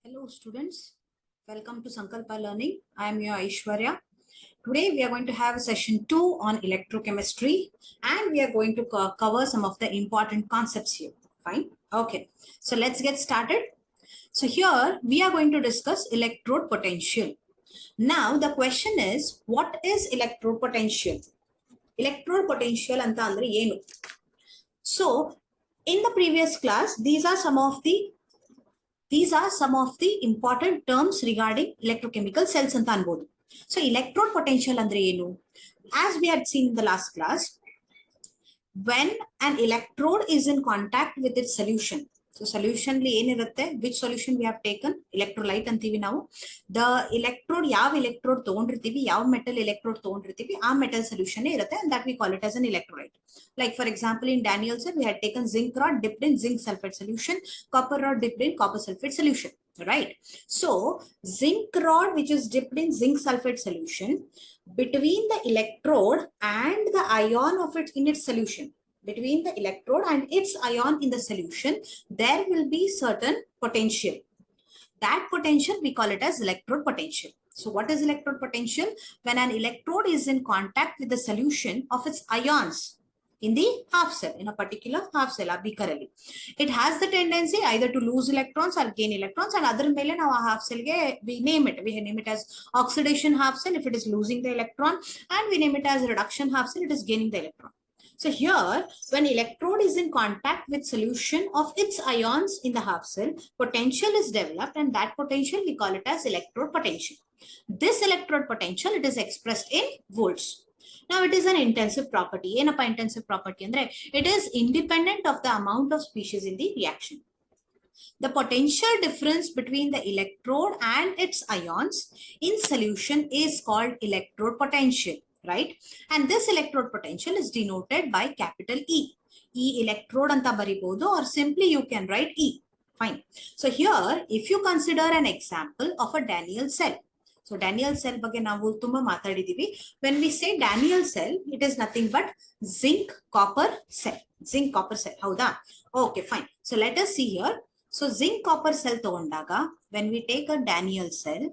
Hello students, welcome to Sankalp Learning. I am your Aishwarya. Today we are going to have session 2 on electrochemistry and we are going to cover some of the important concepts here. Fine. Okay. So let's get started. So here we are going to discuss electrode potential. Now the question is, what is electrode potential? Electrode potential anta andre yenu? So in the previous class, these are some of the important terms regarding electrochemical cells anta anbodu. So electrode potential andre enu? As we had seen in the last class, when an electrode is in contact with its solution. So solution li enirutte, which solution we have taken? Electrolyte antivi now. The electrode, yav electrode togondritivi, yav metal electrode togondritivi, aa metal solution irutte, and that we call it as an electrolyte. Like for example, in Daniel cell, we had taken zinc rod dipped in zinc sulfate solution, copper rod dipped in copper sulfate solution, right? So zinc rod which is dipped in zinc sulfate solution, between the electrode and the ion of it in its solution, between the electrode and its ion in the solution, there will be certain potential. That potential we call it as electrode potential. So what is electrode potential? When an electrode is in contact with the solution of its ions in the half cell, in a particular half cell, it has the tendency either to lose electrons or gain electrons, and other mele now a half cell we name it as oxidation half cell if it is losing the electron, and we name it as reduction half cell, it is gaining the electron. So here, when electrode is in contact with solution of its ions in the half cell, potential is developed, and that potential we call it as electrode potential. This electrode potential, it is expressed in volts. Now it is an intensive property. Enappa intensive property andre, it is independent of the amount of species in the reaction. The potential difference between the electrode and its ions in solution is called electrode potential, right? And this electrode potential is denoted by capital E. E electrode anta baribodu, or simply you can write E. Fine. So here, if you consider an example of a Daniel cell. So Daniel cell ಬಗ್ಗೆ ನಾವು ತುಂಬಾ ಮಾತಾಡಿದೀವಿ. When we say Daniel cell, it is nothing but zinc copper cell. Zinc copper cell. ಹೌದಾ? Okay, fine. So let us see here. So zinc copper cell ತಗೊಂಡಾಗ, when we take a Daniel cell,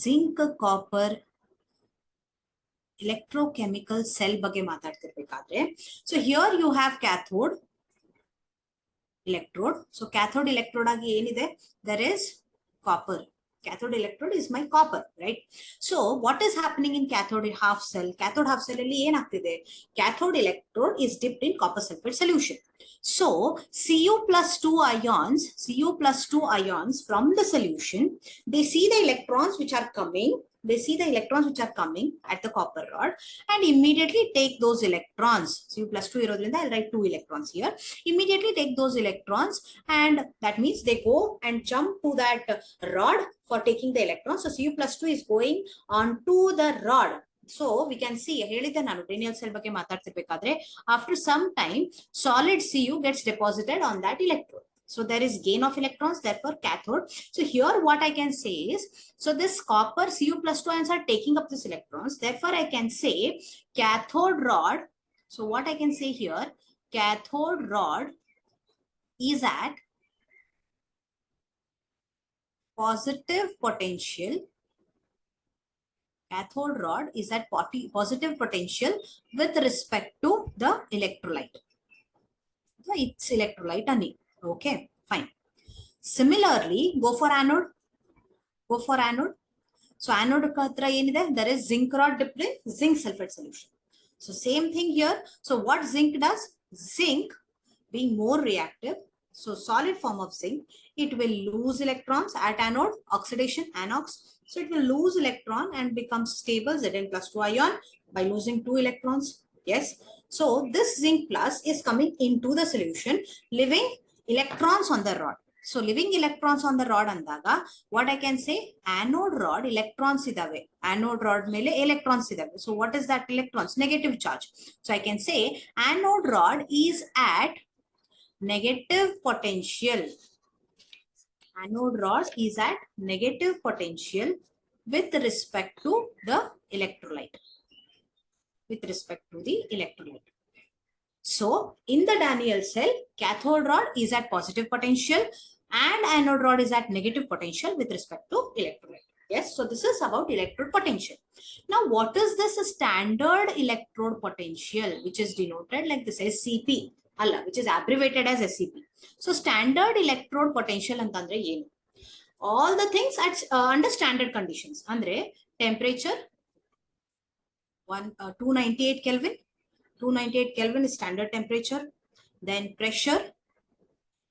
zinc copper electrochemical cell ಬಗ್ಗೆ ಮಾತಾಡ್ತಿರ್ಬೇಕಾದ್ರೆ, so here you have cathode electrode. So cathode electrode ಆಗಿ ಏನಿದೆ? There is copper. Cathode electrode is my copper, right? So what is happening in cathode half cell? Cathode half cell alli ಏನಾಗ್ತಿದೆ? Cathode electrode is dipped in copper sulfate solution. So Cu plus 2 ions from the solution, they see the electrons which are coming. They see the electrons which are coming at the copper rod and immediately take those electrons. Cu plus 2 irodrinda, I'll write 2 electrons here. Immediately take those electrons, and that means they go and jump to that rod for taking the electrons. So Cu plus 2 is going onto the rod. So we can see, ಹೇಳಿದ್ದೆ ನಾನು Daniel cell ಬಗ್ಗೆ ಮಾತಾಡ್ತಿರ್ಬೇಕಾದ್ರೆ, after some time solid Cu gets deposited on that electrode. So there is gain of electrons, therefore cathode. So here what I can say is, so this copper Cu plus 2 ions are taking up these electrons. Therefore I can say cathode rod. So what I can say here, cathode rod is at positive potential. Cathode rod is at positive potential with respect to the electrolyte. So it's electrolyte ani. Okay, fine. Similarly, go for anode. So anode hatra enide, there is zinc rod dipped in zinc sulfate solution. So same thing here. So what zinc does? Zinc, being more reactive, so solid form of zinc, it will lose electrons at anode, oxidation, anox. So it will lose electron and becomes stable Zn plus 2 ion by losing 2 electrons. Yes. So this zinc plus is coming into the solution, leaving electrons on the rod. So leaving electrons on the rod andaga, what I can say, anode rod electrons idave. Anode rod mele electrons idave. So what is that electrons? Negative charge. So I can say anode rod is at negative potential. Anode rod is at negative potential with respect to the electrolyte. With respect to the electrolyte. So in the Daniel cell, cathode rod is at positive potential and anode rod is at negative potential with respect to electrolyte. Yes, so this is about electrode potential. Now, what is this standard electrode potential, which is denoted like this SCP, which is abbreviated as SCP. So, standard electrode potential antandre yenu? All the things at under standard conditions. Andre temperature 298 Kelvin. 298 Kelvin is standard temperature. Then pressure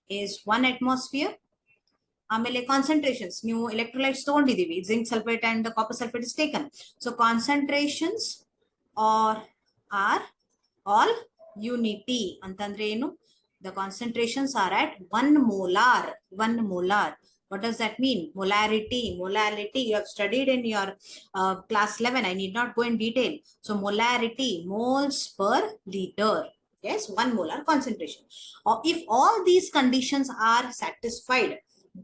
is 1 atmosphere. ಆಮೇಲೆ concentrations ನೀವು electrolytes ತಗೊಂಡಿದ್ದೀವಿ, zinc sulfate and the copper sulfate is taken. So concentrations are all unity ಅಂತಂದ್ರೆ ಏನು? The concentrations are at 1 molar. 1 molar. What does that mean? Molarity. Molarity you have studied in your class 11. I need not go in detail. So molarity, moles per liter. Yes, 1 molar concentration. Or if all these conditions are satisfied,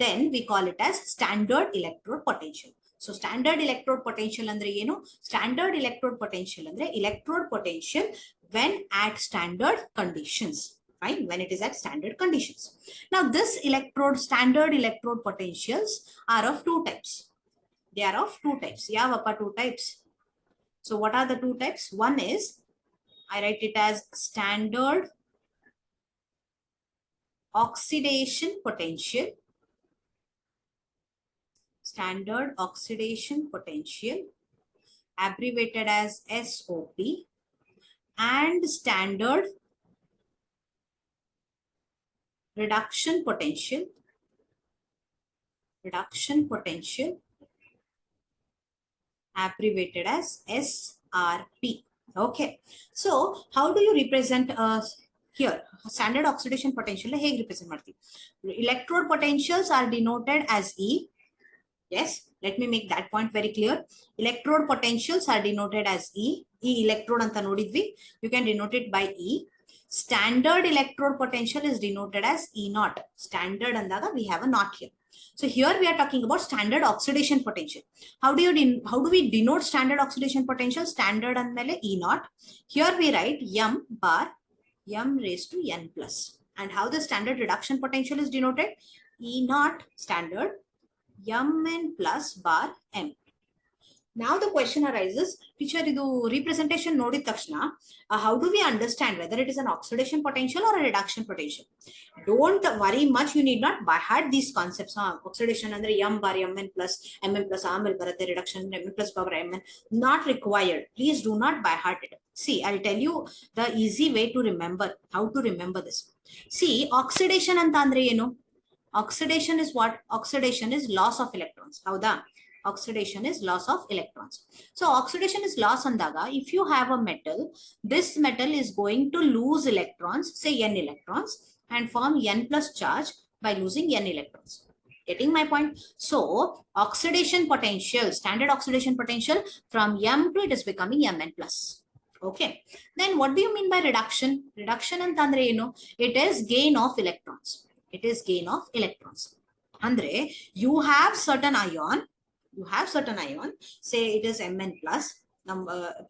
then we call it as standard electrode potential. So standard electrode potential andre ಏನು? Standard electrode potential andre electrode potential when at standard conditions. Fine, when it is at standard conditions. Now this standard electrode potentials are of two types. They are of two types. Yavappa two types. So what are the two types? One is, I write it as standard oxidation potential. Standard oxidation potential, abbreviated as SOP, and standard reduction potential, abbreviated as SRP. Okay, so how do you represent here standard oxidation potential hege represent marti? Electrode potentials are denoted as E. Yes, let me make that point very clear. Electrode potentials are denoted as E. E electrode anta nodidvi. You can denote it by E. Standard electrode potential is denoted as E naught. Standard andaga we have a naught here. So here we are talking about standard oxidation potential. How do we denote standard oxidation potential? Standard andmele E naught. Here we write M bar M raised to N plus. And how the standard reduction potential is denoted? E naught standard Mn plus bar M. Now the question arises, teacher, idu representation nodid takshana, how do we understand whether it is an oxidation potential or a reduction potential? Don't worry much, you need not by heart these concepts. Oxidation andre M bar Mn plus amel baratte, reduction Mn plus bar Mn, not required. Please do not by heart it. See, I'll tell you the easy way to remember, how to remember this. See, oxidation anta andre enu? Oxidation is what? Oxidation is loss of electrons. Howda? Oxidation is loss of electrons. So oxidation is loss andaga, if you have a metal, this metal is going to lose electrons, say N electrons, and form N plus charge by losing N electrons. Getting my point? So oxidation potential, standard oxidation potential, from M to it is becoming Mn plus. Okay. Then what do you mean by reduction? Reduction antandre eno? It is gain of electrons. It is gain of electrons. Andre, you have certain ion, say it is Mn plus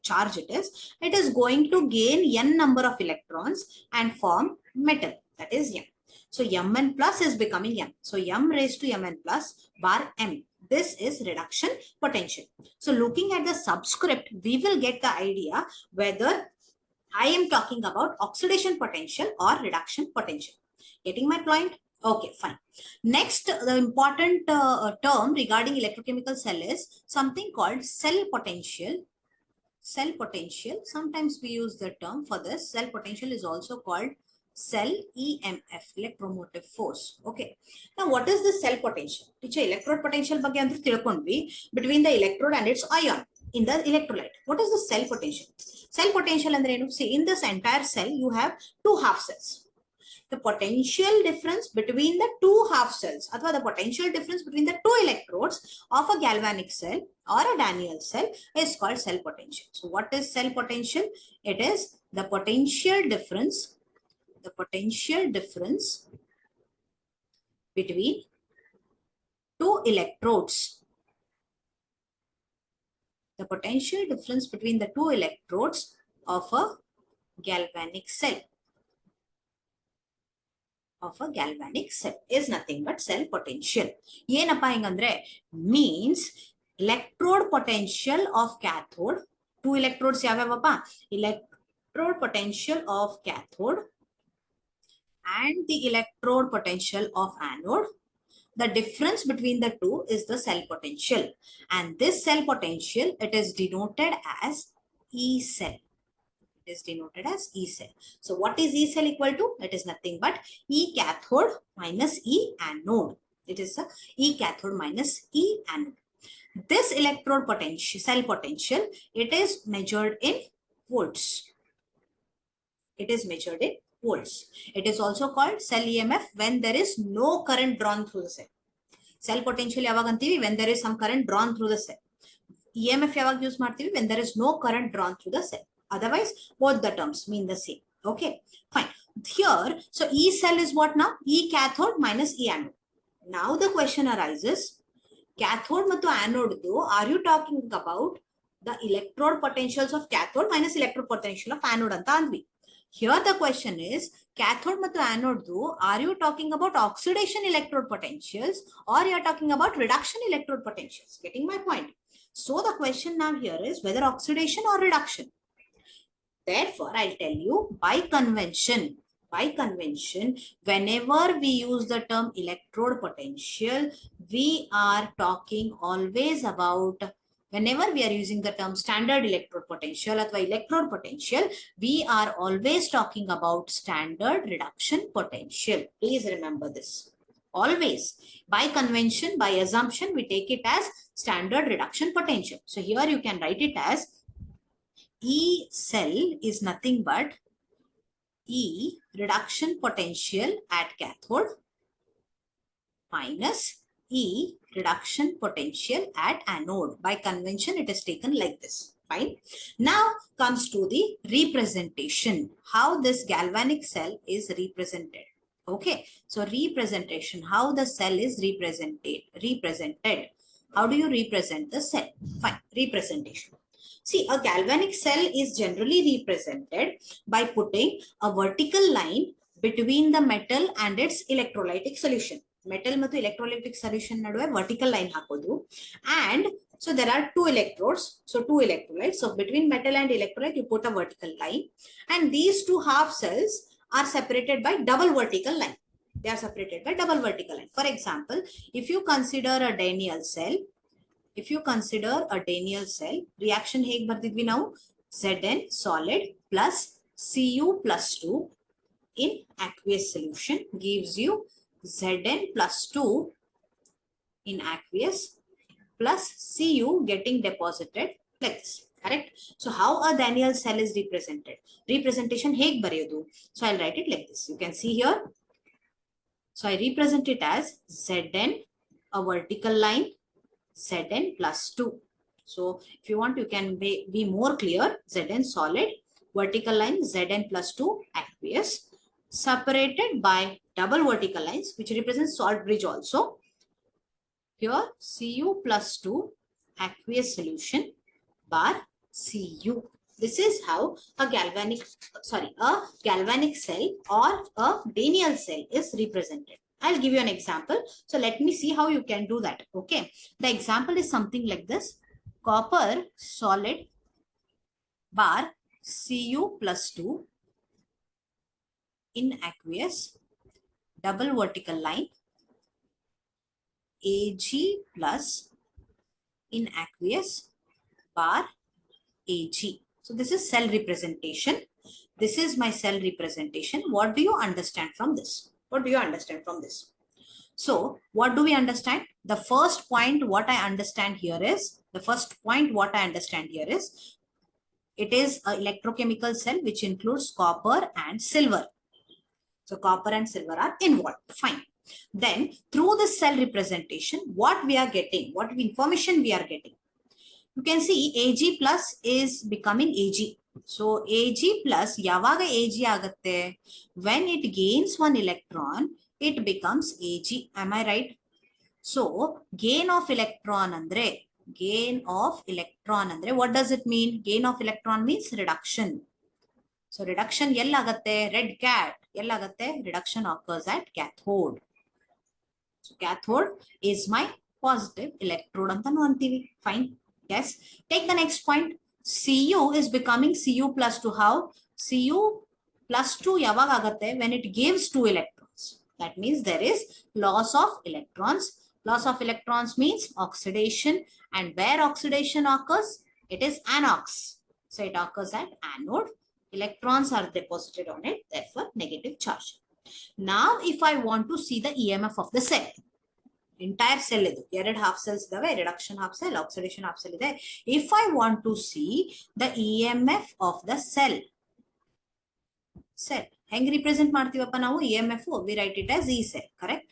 charge it is going to gain N number of electrons and form metal, that is M. So Mn plus is becoming M. So M raised to Mn plus bar M. This is reduction potential. So looking at the subscript, we will get the idea whether I am talking about oxidation potential or reduction potential. Getting my point? Okay, fine. Next, the important term regarding electrochemical cell is something called cell potential. Cell potential. Sometimes we use the term for this. Cell potential is also called cell EMF, electromotive force. Okay. Now, what is the cell potential? Teacher, electrode potential bagge andru tilkondvi between the electrode and its ion in the electrolyte. What is the cell potential? Cell potential andre enu? See, in this entire cell, you have two half cells. The potential difference between the two half cells, or the potential difference between the two electrodes of a galvanic cell or a Daniell cell is called cell potential. So what is cell potential? It is the potential difference between two electrodes. The potential difference between the two electrodes of a galvanic cell. of a galvanic cell is nothing but cell potential. ಏನಪ್ಪಾ ಹಿಂಗಂದ್ರೆ means electrode potential of cathode. Two electrodes ಯಾವ್ಯಾವಪ್ಪ? Electrode potential of cathode and the electrode potential of anode. The difference between the two is the cell potential, and this cell potential, it is denoted as E cell. It is denoted as E cell. So what is E cell equal to? It is nothing but E cathode minus E anode. It is a E cathode minus E anode. This electrode potential, cell potential, it is measured in volts. It is measured in volts. It is also called cell EMF when there is no current drawn through the cell. Cell potential ಯಾವಾಗ ಅಂತೀವಿ? When there is some current drawn through the cell. EMF ಯಾವಾಗ use ಮಾಡ್ತೀವಿ? When there is no current drawn through the cell. Otherwise, both the terms mean the same. Okay, fine. Here, so E cell is what now? E cathode minus E anode. Now the question arises, cathode ಮತ್ತು anode, are you talking about the electrode potentials of cathode minus electrode potential of anode ಅಂತ ಅಂದ್ವಿ. Here the question is, cathode ಮತ್ತು anode, are you talking about oxidation electrode potentials or you are talking about reduction electrode potentials? Getting my point? So the question now here is whether oxidation or reduction. Therefore, I'll tell you, by convention, whenever we use the term electrode potential, we are talking always about, whenever we are using the term standard electrode potential or electrode potential, we are always talking about standard reduction potential. Please remember this. Always, by convention, by assumption, we take it as standard reduction potential. So here you can write it as E cell is nothing but E reduction potential at cathode minus E reduction potential at anode. By convention, it is taken like this. Fine. Now comes to the representation. How this galvanic cell is represented. Okay. So representation, how the cell is represented. How do you represent the cell? Fine. Representation. See, a galvanic cell is generally represented by putting a vertical line between the metal and its electrolytic solution. Metal ಮತ್ತು electrolytic solution ನಡುವೆ vertical line ಹಾಕೋದು. And so there are two electrodes. So two electrolytes. So between metal and electrolyte, you put a vertical line. And these two half cells are separated by double vertical line. They are separated by double vertical line. For example, if you consider a Daniell cell, reaction ಹೇಗೆ ಬರ್ತಿದ್ವಿ ನಾವು? Zn solid plus Cu plus 2 in aqueous solution gives you Zn plus 2 in aqueous plus Cu getting deposited like this. Correct? So how a Daniell cell is represented? Representation ಹೇಗೆ ಬರೆಯೋದು? So I'll write it like this. You can see here. So I represent it as Zn, a vertical line, Zn plus 2. So if you want, you can be more clear. Zn solid, vertical line, Zn plus 2 aqueous, separated by double vertical lines, which represents salt bridge also. Here Cu plus 2 aqueous solution bar Cu. This is how a galvanic cell or a Daniell cell is represented. I'll give you an example. So let me see how you can do that. Okay. The example is something like this. Copper solid bar Cu plus 2 in aqueous, double vertical line, Ag plus in aqueous bar Ag. So this is cell representation. This is my cell representation. What do you understand from this? So what do we understand? The first point what I understand here is, it is an electrochemical cell which includes copper and silver. So copper and silver are involved. Fine. Then through this cell representation, what we are getting, what information we are getting? You can see Ag plus is becoming Ag. So Ag plus yavaga Ag agatte? When it gains one electron, it becomes Ag. Am I right? So gain of electron andre, what does it mean? Gain of electron means reduction. So reduction yell agatte? Red cat. ಎಲ್ಲಾಗತ್ತೆ? Reduction occurs at cathode. So cathode is my positive electrode anta antivi. Fine. Yes. Take the next point. Cu is becoming Cu plus 2. How? Cu plus 2 ಯಾವಾಗ ಆಗತ್ತೆ? When it gives 2 electrons. That means there is loss of electrons. Loss of electrons means oxidation. And where oxidation occurs? It is anox. So it occurs at anode. Electrons are deposited on it, therefore negative charge. Now if I want to see the EMF of the cell, entire cell idu ಎರಡು half cells idave, reduction half cell, oxidation half cell ide. If I want to see the EMF of the cell heng represent ಮಾಡ್ತೀವಪ್ಪ ನಾವು EMF? We write it as E cell, correct?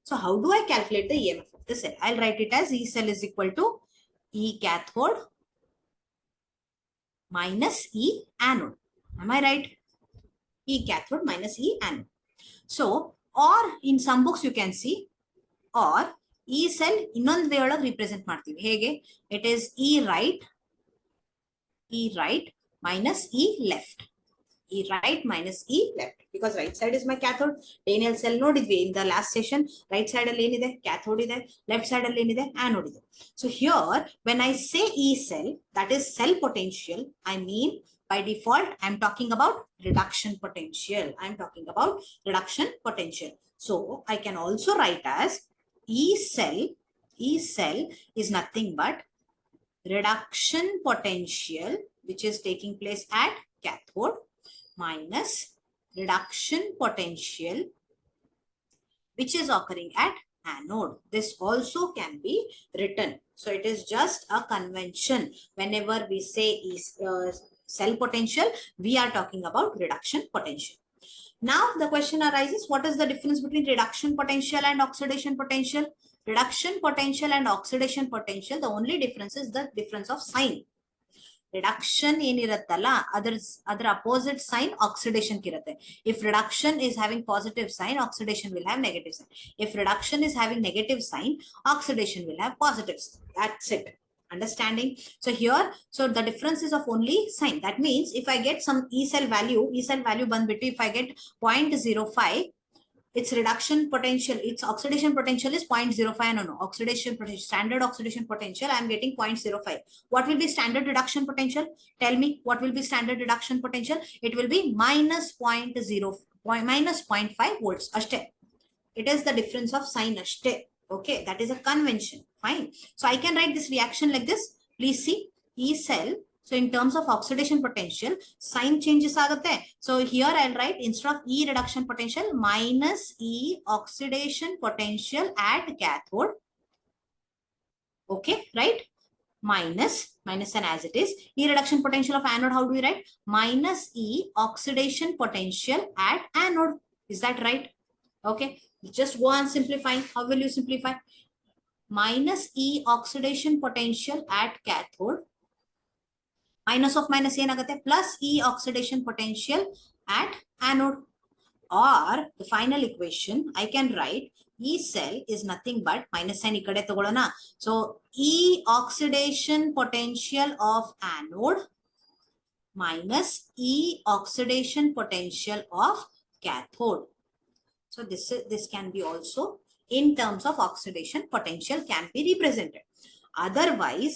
So how do I calculate the EMF of the cell? I'll write it as E cell is equal to E cathode minus E anode. Am I right? E cathode minus E anode. So, or in some books you can see, or E cell ಇನ್ನೊಂದು way ಒಳಗೆ represent ಮಾಡ್ತೀವಿ. ಹೇಗೆ? It is E right minus E left. E right minus E left, because right side is my cathode. Daniel cell ನೋಡಿದ್ವಿ in the last session. Right side ಅಲ್ಲಿ ಏನಿದೆ? Cathode ಇದೆ. Left side ಅಲ್ಲಿ ಏನಿದೆ? Anode ಇದೆ. So here when I say E cell, that is cell potential, I mean by default I'm talking about reduction potential. I'm talking about reduction potential. So I can also write as E cell is nothing but reduction potential which is taking place at cathode minus reduction potential which is occurring at anode. This also can be written. So it is just a convention. Whenever we say cell potential, we are talking about reduction potential. Now the question arises, what is the difference between reduction potential and oxidation potential? Reduction potential and oxidation potential, the only difference is the difference of sign. Reduction ಏನಿರತ್ತಲ್ಲ ಅದರ opposite sign oxidation ಇರುತ್ತೆ. If reduction is having positive sign, oxidation will have negative sign. If reduction is having negative sign, oxidation will have positive sign. That's it. Understanding? So here, so the difference is of only sign. That means if I get some E cell value bandbiಟ್ಟು, if I get 0.05, its reduction potential, its oxidation potential is 0.05. No, oxidation potential, standard oxidation potential, I am getting 0.05. What will be standard reduction potential? Tell me, what will be standard reduction potential? It will be minus 0.5 volts. Ashte. It is the difference of sign. Ashte. Okay, that is a convention. Fine. So I can write this reaction like this. Please see, E cell. So in terms of oxidation potential, sign changes agate. So here I'll write, instead of E reduction potential, minus E oxidation potential at cathode. Okay, right? Minus and as it is. E reduction potential of anode, how do we write? Minus E oxidation potential at anode. Is that right? Okay, just go on simplifying. How will you simplify? Minus E oxidation potential at cathode. Minus of minus ಏನಾಗುತ್ತೆ? Plus E oxidation potential at anode. Or the final equation, I can write E cell is nothing but minus sign ಈ ಕಡೆ ತಗೊಳ್ಳೋಣ. So E oxidation potential of anode minus E oxidation potential of cathode. So this can be also in terms of oxidation potential can be represented. Otherwise,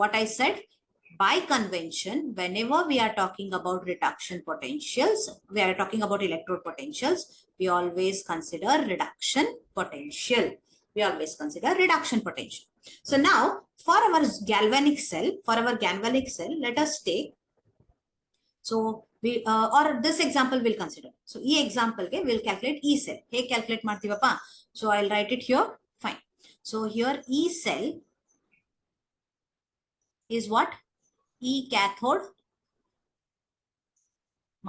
what I said, by convention, whenever we are talking about reduction potentials, we are talking about electrode potentials, we always consider reduction potential. So now for our galvanic cell, let us take, so we or this example we'll consider. So E example ke we'll calculate E cell. Hey, calculate ಮಾಡ್ತೀವಪ್ಪ. So I'll write it here. Fine. So here E cell is what? E cathode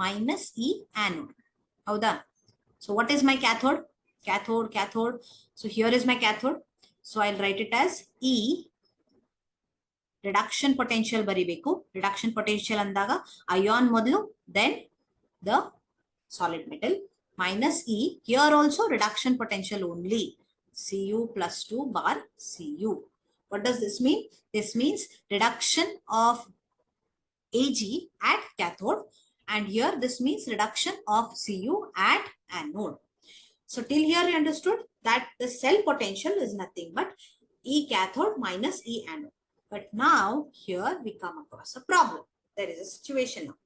minus E anode. Howda? So what is my cathode? Cathode. So here is my cathode. So I'll write it as E reduction potential baribeku. Reduction potential andaga ion modlu, then the solid metal, minus E. Here also reduction potential only. Cu plus 2 bar Cu. What does this mean? This means reduction of Ag at cathode And here this means reduction of Cu at anode. So till here you understood that the cell potential is nothing but E cathode minus E anode. But now here we come across a problem. There is a situation now.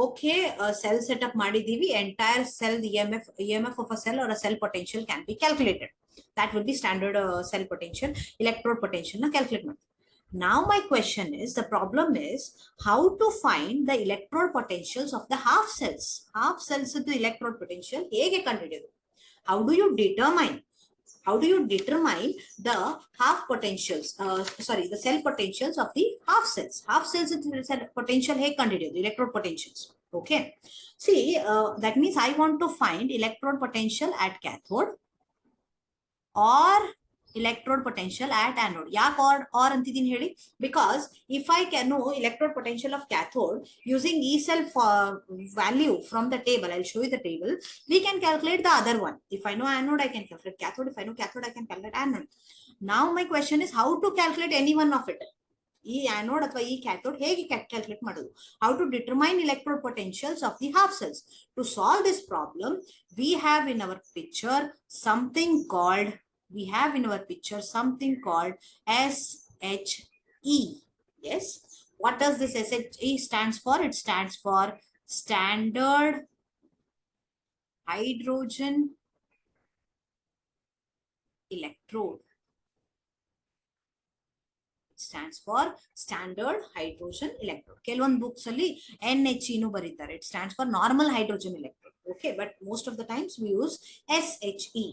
Okay, a cell setup ಮಾಡಿದೀವಿ, entire cell EMF of a cell or a cell potential can be calculated. That will be standard cell potential, electrode potential na calculate ಮಾಡಿ. Now my question is, the problem is how to find the electrode potentials of the half cells. Half cells of the electrode potential ಹೇಗೆ ಕಂಡುಹಿಡಿಯೋದು? How do you determine? How do you determine the half potentials? The cell potentials of the half cells. Half cells cell potential hey ಕಂಡುಹಿಡಿಯೋದು, electrode potentials. Okay. See, that means I want to find electrode potential at cathode or electrode potential at anode. Yak or antidin heli? Because if I can know electrode potential of cathode using E cell value from the table, I'll show you the table, we can calculate the other one. If I know anode, I can calculate cathode. If I know cathode, I can calculate anode. Now my question is how to calculate any one of it. E anode or E cathode, hege calculate madudu. How to determine electrode potentials of the half cells. To solve this problem, we have in our picture something called SHE. Yes. What does this SHE stands for? It stands for standard hydrogen electrode. Stands for standard hydrogen electrode. Kelvon books alli NHE nu baritare. It stands for normal hydrogen electrode. Okay, but most of the times we use SHE.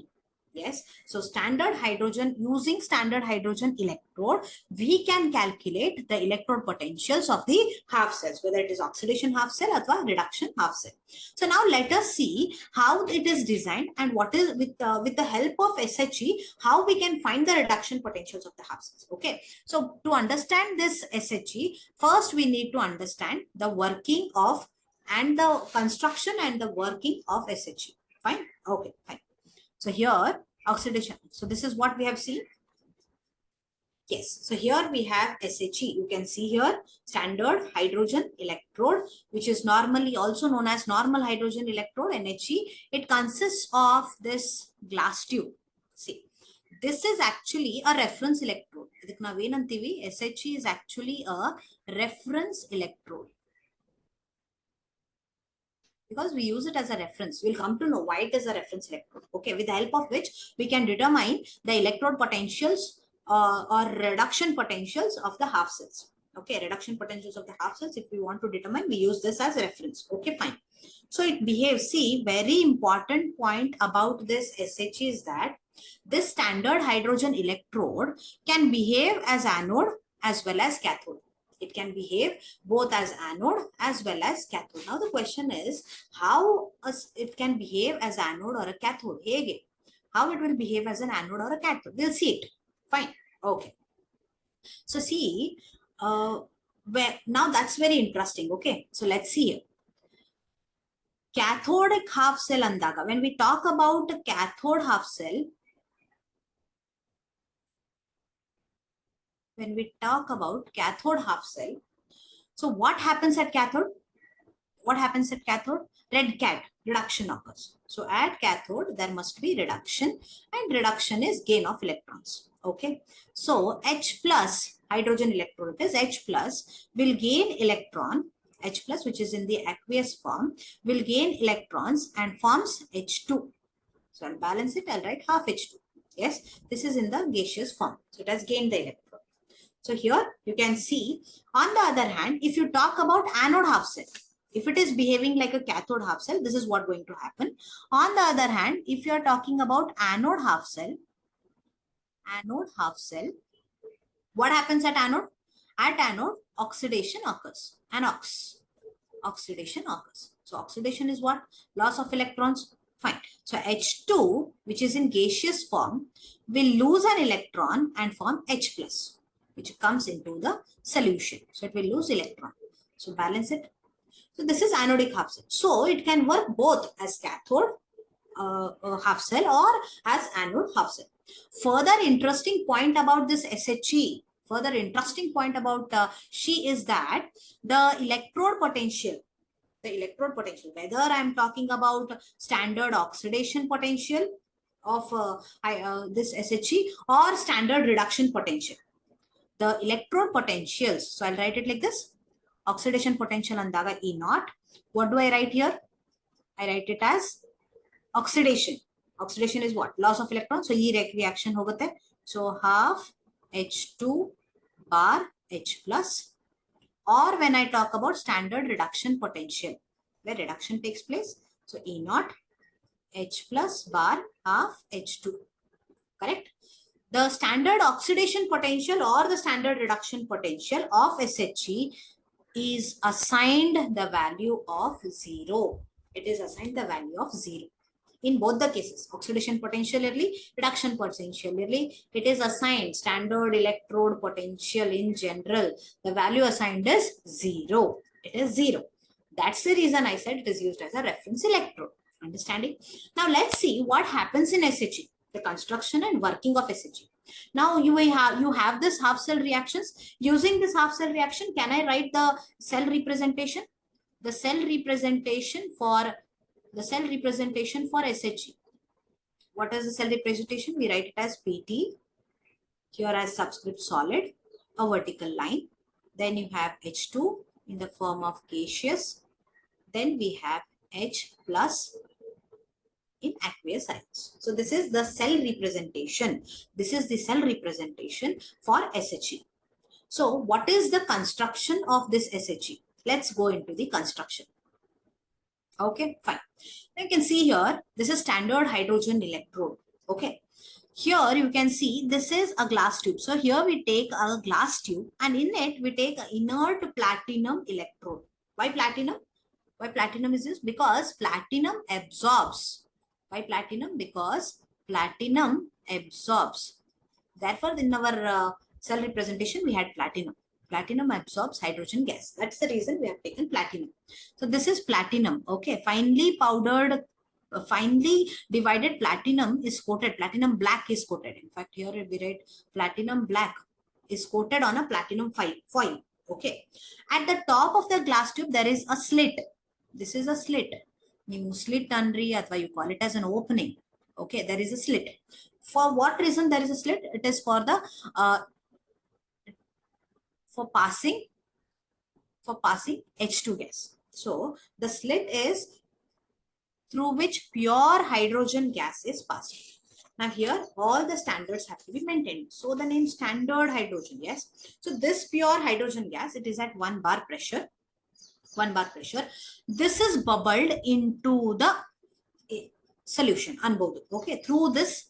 Yes, so standard hydrogen, using standard hydrogen electrode, we can calculate the electrode potentials of the half cells, whether it is oxidation half cell or reduction half cell. So now let us see how it is designed and what is with the help of SHE, how we can find the reduction potentials of the half cells. Okay, so to understand this SHE, first we need to understand the working of and the construction and the working of SHE. Fine. Okay, fine. So here oxidation. So this is what we have seen. Yes. So here we have SHE. You can see here standard hydrogen electrode, which is normally also known as normal hydrogen electrode, NHE. It consists of this glass tube. See, this is actually a reference electrode. SHE is actually a reference electrode. Because we use it as a reference. We'll come to know why it is a reference electrode. Okay, with the help of which we can determine the electrode potentials or reduction potentials of the half cells. Okay, reduction potentials of the half cells. If we want to determine, we use this as a reference. Okay, fine. So it behaves. See, very important point about this SHE is that this standard hydrogen electrode can behave as anode as well as cathode. It can behave both as anode as well as cathode. Now the question is how it can behave as anode or a cathode. How it will behave as an anode or a cathode. We'll see it. Fine. Okay. So see, now that's very interesting. Okay. So let's see here. Cathodic half cell andaga. When we talk about a cathode half cell, when we talk about cathode half cell, so what happens at cathode? What happens at cathode? Red cat, reduction occurs. So at cathode, there must be reduction, and reduction is gain of electrons. Okay. So H plus hydrogen electrode, it is H plus will gain electron, H plus, which is in the aqueous form, will gain electrons and forms H2. So I'll balance it, I'll write half H2. Yes, this is in the gaseous form. So it has gained the electron. So here you can see, on the other hand, if you talk about anode half cell, if it is behaving like a cathode half cell, this is what going to happen. On the other hand, if you are talking about anode half cell, what happens at anode? At anode, oxidation occurs. Oxidation occurs. So oxidation is what? Loss of electrons. Fine. So H2, which is in gaseous form, will lose an electron and form H plus, which comes into the solution. So it will lose electron. So balance it. So this is anodic half cell. So it can work both as cathode half cell or as anode half cell. Further interesting point about this SHE, she is that the electrode potential the electrode potential, whether I am talking about standard oxidation potential of this SHE or standard reduction potential. The electrode potentials, so I'll write it like this. Oxidation potential andaga E naught. What do I write here? I write it as oxidation. Oxidation is what? Loss of electrons. So E reaction hoಗುತ್ತೆ. So half H2 bar H plus. Or when I talk about standard reduction potential, where reduction takes place. So E naught H plus bar half H2. Correct? The standard oxidation potential or the standard reduction potential of SHE is assigned the value of 0. It is assigned the value of 0. In both the cases, oxidation potentially, reduction potentially, it is assigned standard electrode potential in general. The value assigned is 0. It is 0. That's the reason I said it is used as a reference electrode. Understanding? Now let's see what happens in SHE, the construction and working of SHE. Now you have this half cell reactions. Using this half cell reaction, can I write the cell representation? The cell representation for SHE. What is the cell representation? We write it as PT, here as subscript solid, a vertical line. Then you have H2 in the form of gaseous. Then we have H plus in aqueous ions. So this is the cell representation. This is the cell representation for SHE. So what is the construction of this SHE? Let's go into the construction. Okay, fine. You can see here, this is standard hydrogen electrode. Okay. Here you can see this is a glass tube. So here we take a glass tube and in it we take an inert platinum electrode. Why platinum? Why platinum is used? Because platinum absorbs. Why platinum? Because platinum absorbs. Therefore, in our cell representation, we had platinum. Platinum absorbs hydrogen gas. That's the reason we have taken platinum. So this is platinum. Okay, finely powdered, finely divided platinum is coated. Platinum black is coated. In fact, here we write platinum black is coated on a platinum foil. Okay. At the top of the glass tube, there is a slit. This is a slit. New slit andri, athwa you call it as an opening. Okay, there is a slit. For what reason there is a slit? It is for the for passing H2 gas. So the slit is through which pure hydrogen gas is passing. Now here all the standards have to be maintained. So the name standard hydrogen, yes. So this pure hydrogen gas, it is at 1 bar pressure. 1 bar pressure. This is bubbled into the solution unbothered. Okay, through this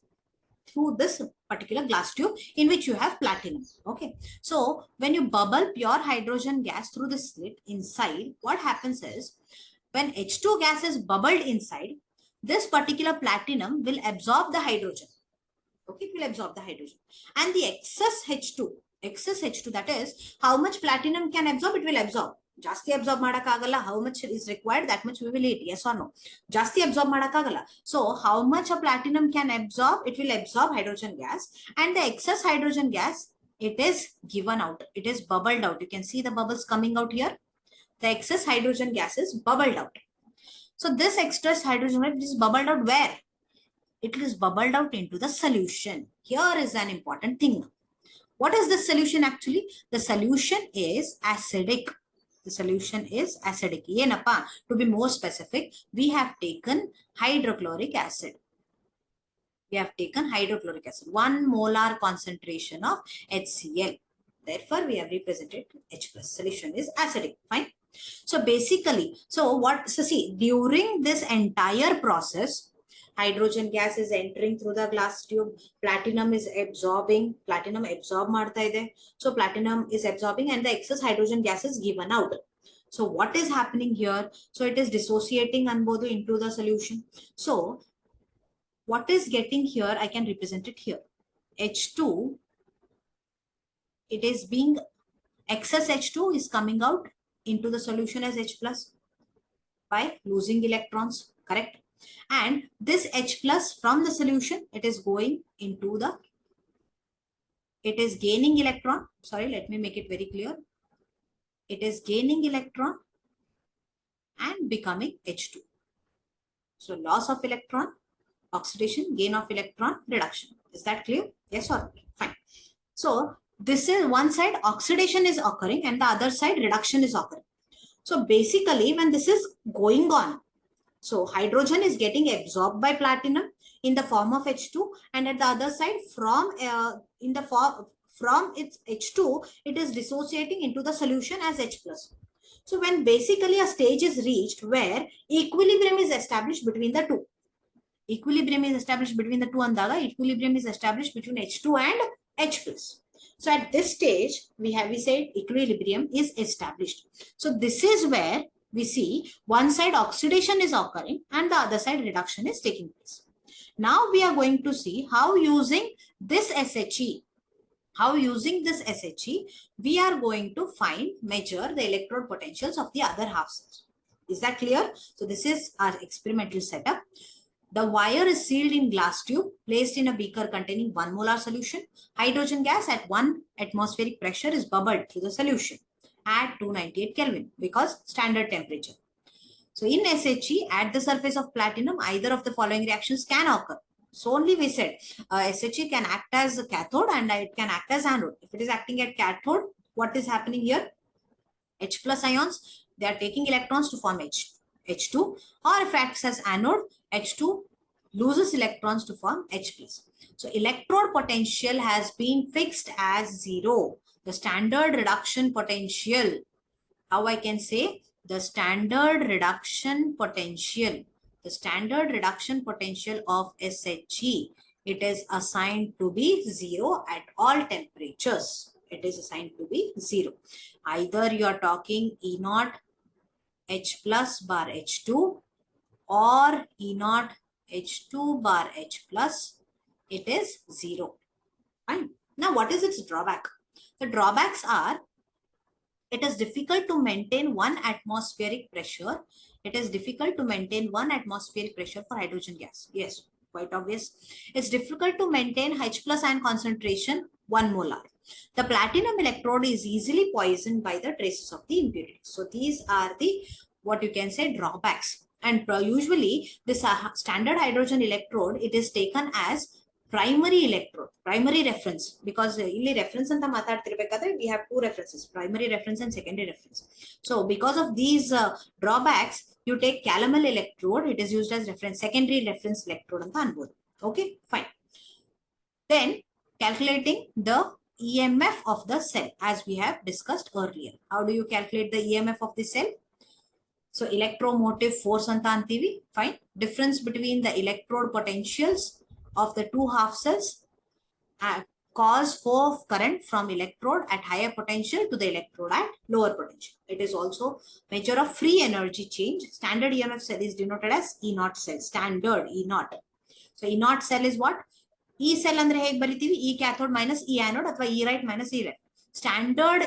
particular glass tube in which you have platinum. Okay, so when you bubble pure hydrogen gas through the slit inside, what happens is when H2 gas is bubbled inside, this particular platinum will absorb the hydrogen. Okay, it will absorb the hydrogen, and the excess H2, that is how much platinum can absorb, it will absorb. Jasti absorb madakagala, how much is required, that much we will eat, yes or no? Jasti absorb madakagala. So how much a platinum can absorb, it will absorb hydrogen gas, and the excess hydrogen gas, it is given out, it is bubbled out. You can see the bubbles coming out here. The excess hydrogen gas is bubbled out. So this excess hydrogen gas is bubbled out where? It is bubbled out into the solution. Here is an important thing. What is the solution actually? The solution is acidic. The solution is acidic. Yenappa, to be more specific, we have taken hydrochloric acid. We have taken hydrochloric acid. 1 molar concentration of HCl. Therefore, we have represented H plus. Solution is acidic. Fine. So basically, so see, during this entire process, hydrogen gas is entering through the glass tube, platinum is absorbing, platinum absorb ಮಾಡ್ತಾ ಇದೆ. So platinum is absorbing and the excess hydrogen gas is given out. So what is happening here? So it is dissociating anbodu into the solution. So what is getting here, I can represent it here. H2, it is being, excess H2 is coming out into the solution as H plus by losing electrons, correct? And this H plus from the solution, it is going into the, it is gaining electron. Sorry, let me make it very clear. It is gaining electron and becoming H2. So loss of electron, oxidation, gain of electron, reduction. Is that clear? Yes or no? Fine. So this is one side oxidation is occurring and the other side reduction is occurring. So basically when this is going on, so hydrogen is getting absorbed by platinum in the form of H2, and at the other side from from its H2, it is dissociating into the solution as H plus. So when basically a stage is reached where equilibrium is established between the two, equilibrium is established between the two andaga, equilibrium is established between H2 and H plus. So at this stage, we said equilibrium is established. So this is where we see one side oxidation is occurring and the other side reduction is taking place. Now we are going to see how using this SHE, we are going to measure the electrode potentials of the other half cells. Is that clear? So this is our experimental setup. The wire is sealed in glass tube, placed in a beaker containing 1 molar solution. Hydrogen gas at 1 atmospheric pressure is bubbled through the solution at 298 Kelvin because standard temperature. So in SHE, at the surface of platinum, either of the following reactions can occur. So only we said SHE can act as a cathode and it can act as anode. If it is acting at cathode, what is happening here? H plus ions, they are taking electrons to form H2, or if it acts as anode, H2 loses electrons to form H plus. So electrode potential has been fixed as 0. The standard reduction potential, how I can say, the standard reduction potential of SHE, it is assigned to be 0 at all temperatures. It is assigned to be 0. Either you are talking E naught H plus bar H2 or E naught H2 bar H plus, it is 0. Fine. Now what is its drawback? The drawbacks are, it is difficult to maintain 1 atmospheric pressure. It is difficult to maintain 1 atmospheric pressure for hydrogen gas. Yes, quite obvious. It's difficult to maintain H plus ion concentration 1 molar. The platinum electrode is easily poisoned by the traces of the impurities. So these are the, what you can say, drawbacks. And usually this standard hydrogen electrode, it is taken as primary electrode, primary reference, because ಇಲ್ಲಿ reference ಅಂತ ಮಾತಾಡ್ತಿರ್ಬೇಕಾದ್ರೆ we have two references, primary reference and secondary reference. So because of these drawbacks, you take calomel electrode, it is used as reference, secondary reference electrode ಅಂತ ಅನ್ಬೋದು. Okay, fine. Then calculating the EMF of the cell, as we have discussed earlier. How do you calculate the EMF of the cell? So electromotive force anta antivi. Fine. Difference between the electrode potentials of the two half cells cause flow of current from electrode at higher potential to the electrode at lower potential. It is also measure of free energy change. Standard EMF cell is denoted as E naught cell. Standard E naught. So E naught cell is what? E cell andre hege bariತೀವಿ? E cathode minus E anode ಅಥವಾ E right minus E left. Standard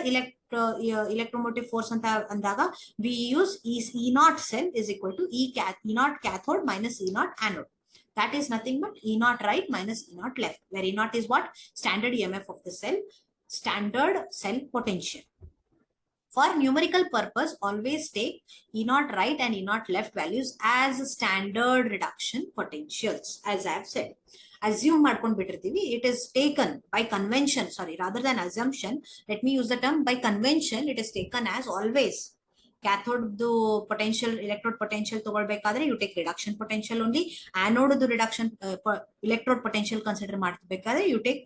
electromotive force anta andaga we use E naught cell is equal to E naught cathode minus E naught anode. That is nothing but E naught right minus E naught left, where E naught is what? Standard EMF of the cell, standard cell potential. For numerical purpose, always take E naught right and E naught left values as standard reduction potentials, as I have said. Assume ಮಾಡ್ಕೊಂಡು ಬಿಟ್ಟಿರ್ತೀವಿ, it is taken by convention, sorry, rather than assumption, let me use the term by convention, it is taken as always. Cathode potential, electrode potential ತಗೊಳ್ಬೇಕಾದ್ರೆ you take reduction potential only. Anode reduction electrode potential consider ಮಾಡಬೇಕಾದ್ರೆ you take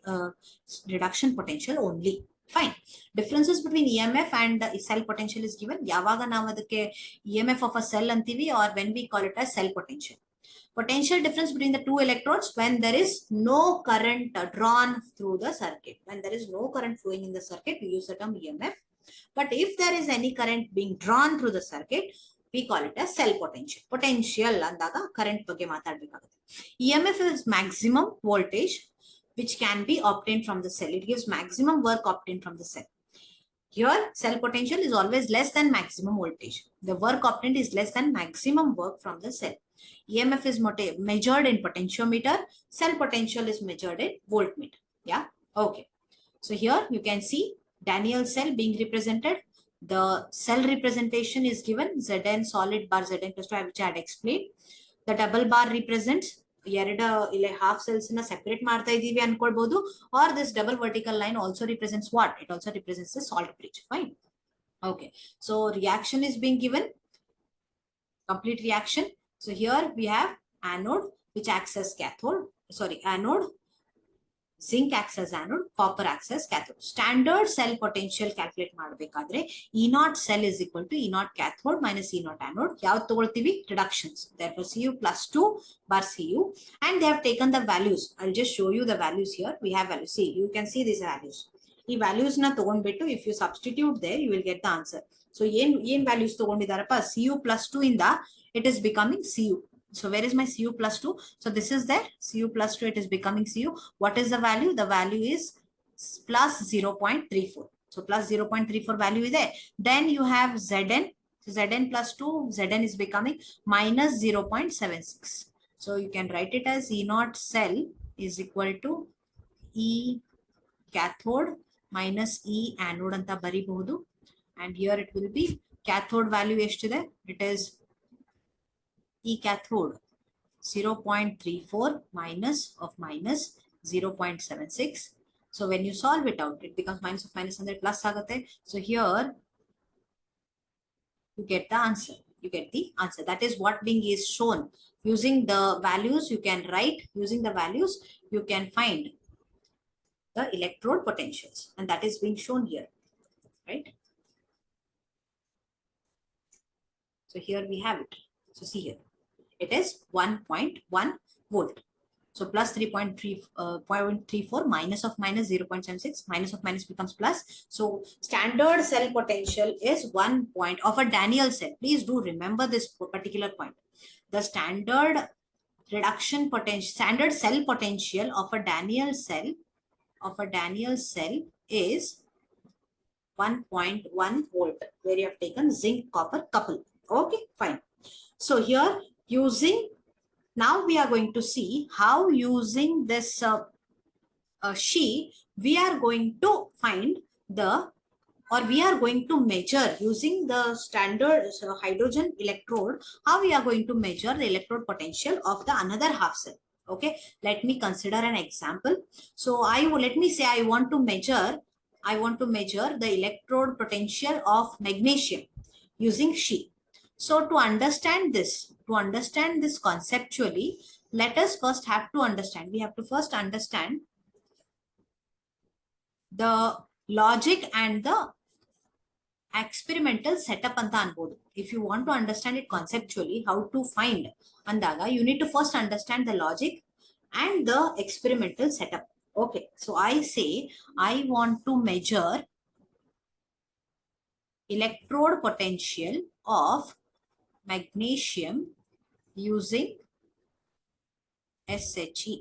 reduction potential only. Fine. Differences between EMF and cell potential is given. ಯಾವಾಗ ನಾವು ಅದಕ್ಕೆ EMF of a cell ಅಂತೀವಿ, or when we call it as cell potential. Potential difference between the two electrodes when there is no current drawn through the circuit. When there is no current flowing in the circuit, we use the term EMF. But if there is any current being drawn through the circuit, we call it as cell potential. Potential andaga current ಬಗ್ಗೆ ಮಾತಾಡಬೇಕಾಗುತ್ತೆ. EMF is maximum voltage which can be obtained from the cell. It gives maximum work obtained from the cell. Here, cell potential is always less than maximum voltage. The work obtained is less than maximum work from the cell. EMF is measured in potentiometer. Cell potential is measured in voltmeter. Yeah. Okay. So here you can see Daniel cell being represented. The cell representation is given Zn solid bar Zn plus 2, which I had explained. The double bar represents half cells na separate ಮಾಡ್ತಾ ಇದೀವಿ ಅನ್ಕೊಳ್ಬಹುದು, or this double vertical line also represents what? It also represents the salt bridge. Fine. Okay, so reaction is being given, complete reaction. So here we have anode which acts as cathode, sorry, anode, zinc acts as anode, copper acts as cathode. Standard cell potential calculate ಮಾಡಬೇಕಾದ್ರೆ E naught cell is equal to E naught cathode minus E naught anode. ಯಾವ್ದು ತಗೊಳ್ತೀವಿ? Reductions. Therefore Cu plus 2 bar Cu, and they have taken the values. I'll just show you the values here. We have values. See, you can see these values. ಈ values ನ ತಗೊಂಡ್ಬಿಟ್ಟು if you substitute there, you will get the answer. So ಏನ್ values ತಗೊಂಡಿದಾರಪ್ಪ? Cu plus 2 ಇಂದ it is becoming Cu. So where is my Cu plus 2? So this is there, Cu plus 2, it is becoming Cu. What is the value? The value is plus 0.34. So plus 0.34 value is there. Then you have Zn. So Zn plus 2, Zn is becoming minus 0.76. So you can write it as E naught cell is equal to E cathode minus E anode anta baribohudu. And here it will be cathode value eštide? It is E cathode 0.34 minus of minus 0.76. So when you solve it out, it becomes minus of minus 100 plus agate. So here you get the answer. You get the answer. That is what being is shown. Using the values, you can write. Using the values, you can find the electrode potentials, and that is being shown here, right? So here we have it. So see here. It is 1.1 volt. So plus 3.34 minus of minus 0.76, minus of minus becomes plus. So standard cell potential is 1 point of a Daniell cell. Please do remember this particular point. The standard reduction potential, standard cell potential of a Daniell cell, is 1.1 volt, where you have taken zinc copper couple. Okay, fine. So here now we are going to see how using this sheet we are going to find we are going to measure using the standard hydrogen electrode, how we are going to measure the electrode potential of the another half cell. Okay, let me consider an example. So let me say I want to measure the electrode potential of magnesium using sheet. So to understand this conceptually, let us first have to understand, we have to first understand the logic and the experimental setup anta anbodu. If you want to understand it conceptually, how to find andaga, you need to first understand the logic and the experimental setup. Okay, so I say I want to measure electrode potential of magnesium using SHE.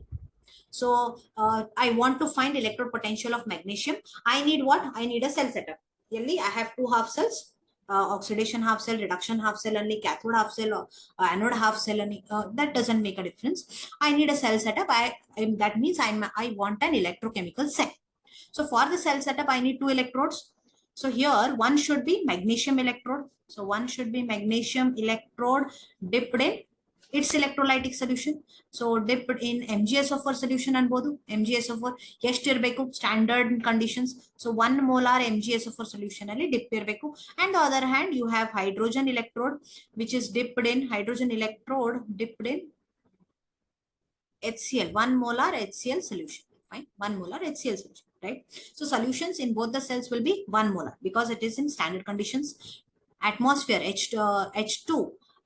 So I want to find electrode potential of magnesium. I need what? I need a cell setup. Really, I have two half cells, oxidation half cell, reduction half cell, only cathode half cell, or anode half cell. That doesn't make a difference. I need a cell setup. That means I want an electrochemical cell. So for the cell setup, I need two electrodes. So here one should be magnesium electrode. So one should be magnesium electrode dipped in its electrolytic solution. So dipped in MgSO4 solution anbodu. MgSO4 ಎಷ್ಟು ಇರಬೇಕು? Standard conditions. So 1 molar MgSO4 solution ಅಲ್ಲಿ dip ಇರಬೇಕು. And the other hand, you have hydrogen electrode which is dipped in HCl, 1 molar HCl solution. Fine, 1 molar HCl solution, right? So solutions in both the cells will be 1 molar because it is in standard conditions. Atmosphere H2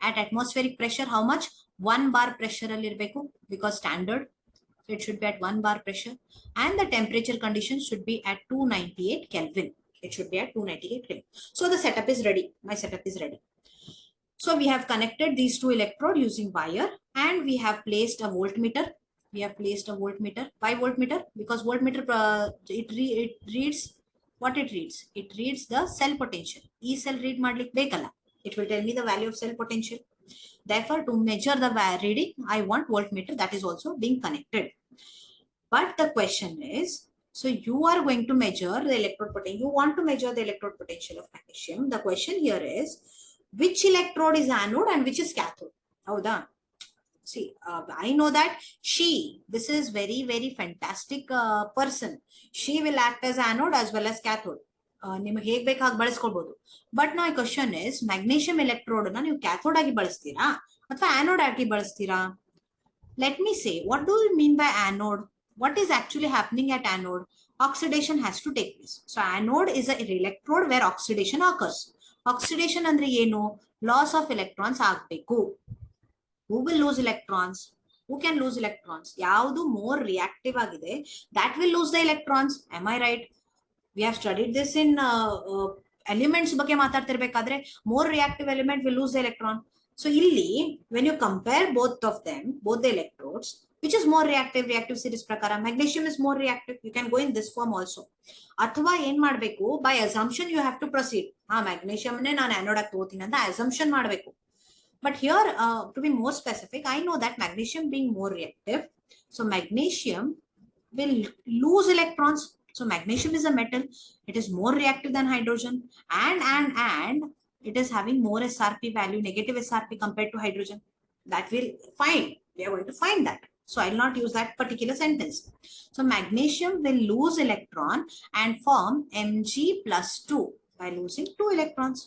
at atmospheric pressure, how much? 1 bar pressure ಅಲ್ಲಿ ಇರಬೇಕು because standard. So it should be at 1 bar pressure, and the temperature conditions should be at 298 Kelvin. It should be at 298 Kelvin. So the setup is ready. My setup is ready. So we have connected these two electrodes using wire, and we have placed a voltmeter. Why voltmeter? Because voltmeter it reads what it reads. It reads the cell potential. E cell read madlik bekala. It will tell me the value of cell potential. Therefore, to measure the reading, I want voltmeter, that is also being connected. But the question is, So you are going to measure the electrode potential. You want to measure the electrode potential of magnesium. The question here is, which electrode is anode and which is cathode? Howda? See, I know that this is very, very fantastic person. She will act as anode as well as cathode. ನಿಮಗೆ ಹೇಗೆ ಬೇಕು ಹಾಗೆ ಬಳಸ್ಕೊಳ್ಬಹುದು. But ನಾ question is, magnesium electrode ನ ನೀವು cathode ಆಗಿ ಬಳಸ್ತೀರಾ ಅಥವಾ anode ಆಗಿ ಬಳಸ್ತೀರಾ? Let me say, what do you mean by anode? What is actually happening at anode? Oxidation has to take place. So anode is an electrode where oxidation occurs. Oxidation andre ಏನು? Loss of electrons ಆಗಬೇಕು. Who will lose electrons? Who can lose electrons? ಯಾವುದು more reactive ಆಗಿದೆ, that will lose the electrons. Am I right? We have studied this in elements ಬಗ್ಗೆ ಮಾತಾಡ್ತಿರ್ಬೇಕಾದ್ರೆ, more reactive element will lose the electron. So ಇಲ್ಲಿ when you compare both of them, both the electrodes, which is more reactive? Reactive series ಪ್ರಕಾರ magnesium is more reactive. You can go in this form also. ಅಥವಾ ಏನ್ ಮಾಡ್ಬೇಕು, by assumption you have to proceed. magnesium ನೇ ನಾನು anode ಆಗಿ ತಗೋತೀನಿ ಅಂತ assumption ಮಾಡ್ಬೇಕು. But here, to be more specific, I know that magnesium being more reactive, so magnesium will lose electrons. So magnesium is a metal. It is more reactive than hydrogen, and it is having more SRP value, negative SRP compared to hydrogen. That will find. We are going to find that. So I will not use that particular sentence. So magnesium will lose electron and form Mg+2 by losing 2 electrons.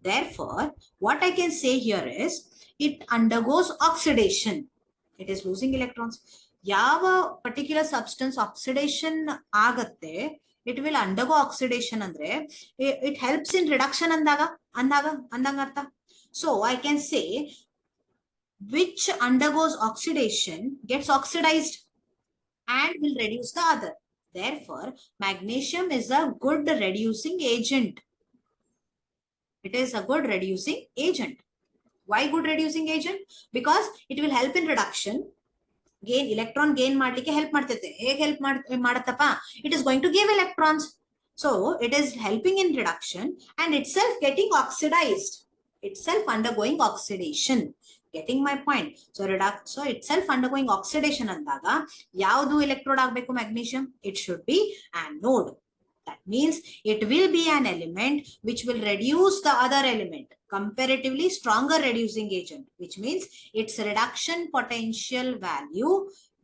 Therefore, what I can say here is, it undergoes oxidation. It is losing electrons. ಯಾವ particular substance oxidation ಆಗತ್ತೆ, it will undergo oxidation ಅಂದ್ರೆ it helps in reduction ಅಂದಾಗ ಅರ್ಥ. So I can say which undergoes oxidation gets oxidized and will reduce the other. Therefore, magnesium is a good reducing agent. It is a good reducing agent. Why good reducing agent? Because it will help in reduction. Gain electron gain ಮಾಡ್ಲಿಕ್ಕೆ help ಮಾಡ್ತೈತೆ. ಹೇಗೆ help ಮಾಡತ್ತಪ್ಪ? It is going to give electrons. So it is helping in reduction and itself getting oxidized. Itself undergoing oxidation. Getting my point? So itself undergoing oxidation ಅಂದಾಗ ಯಾವುದು electrode ಆಗಬೇಕು magnesium? It should be anode. That means it will be an element which will reduce the other element, comparatively stronger reducing agent, which means its reduction potential value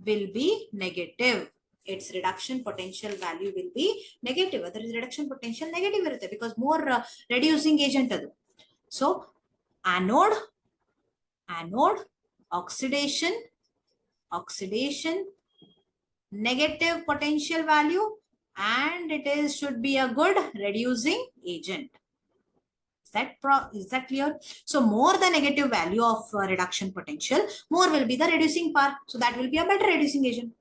will be negative. Its reduction potential value will be negative. Other reduction potential negative irutte because more reducing agent adu. So anode, oxidation, negative potential value, and it should be a good reducing agent. Is that clear? So more the negative value of reduction potential, more will be the reducing part. So that will be a better reducing agent.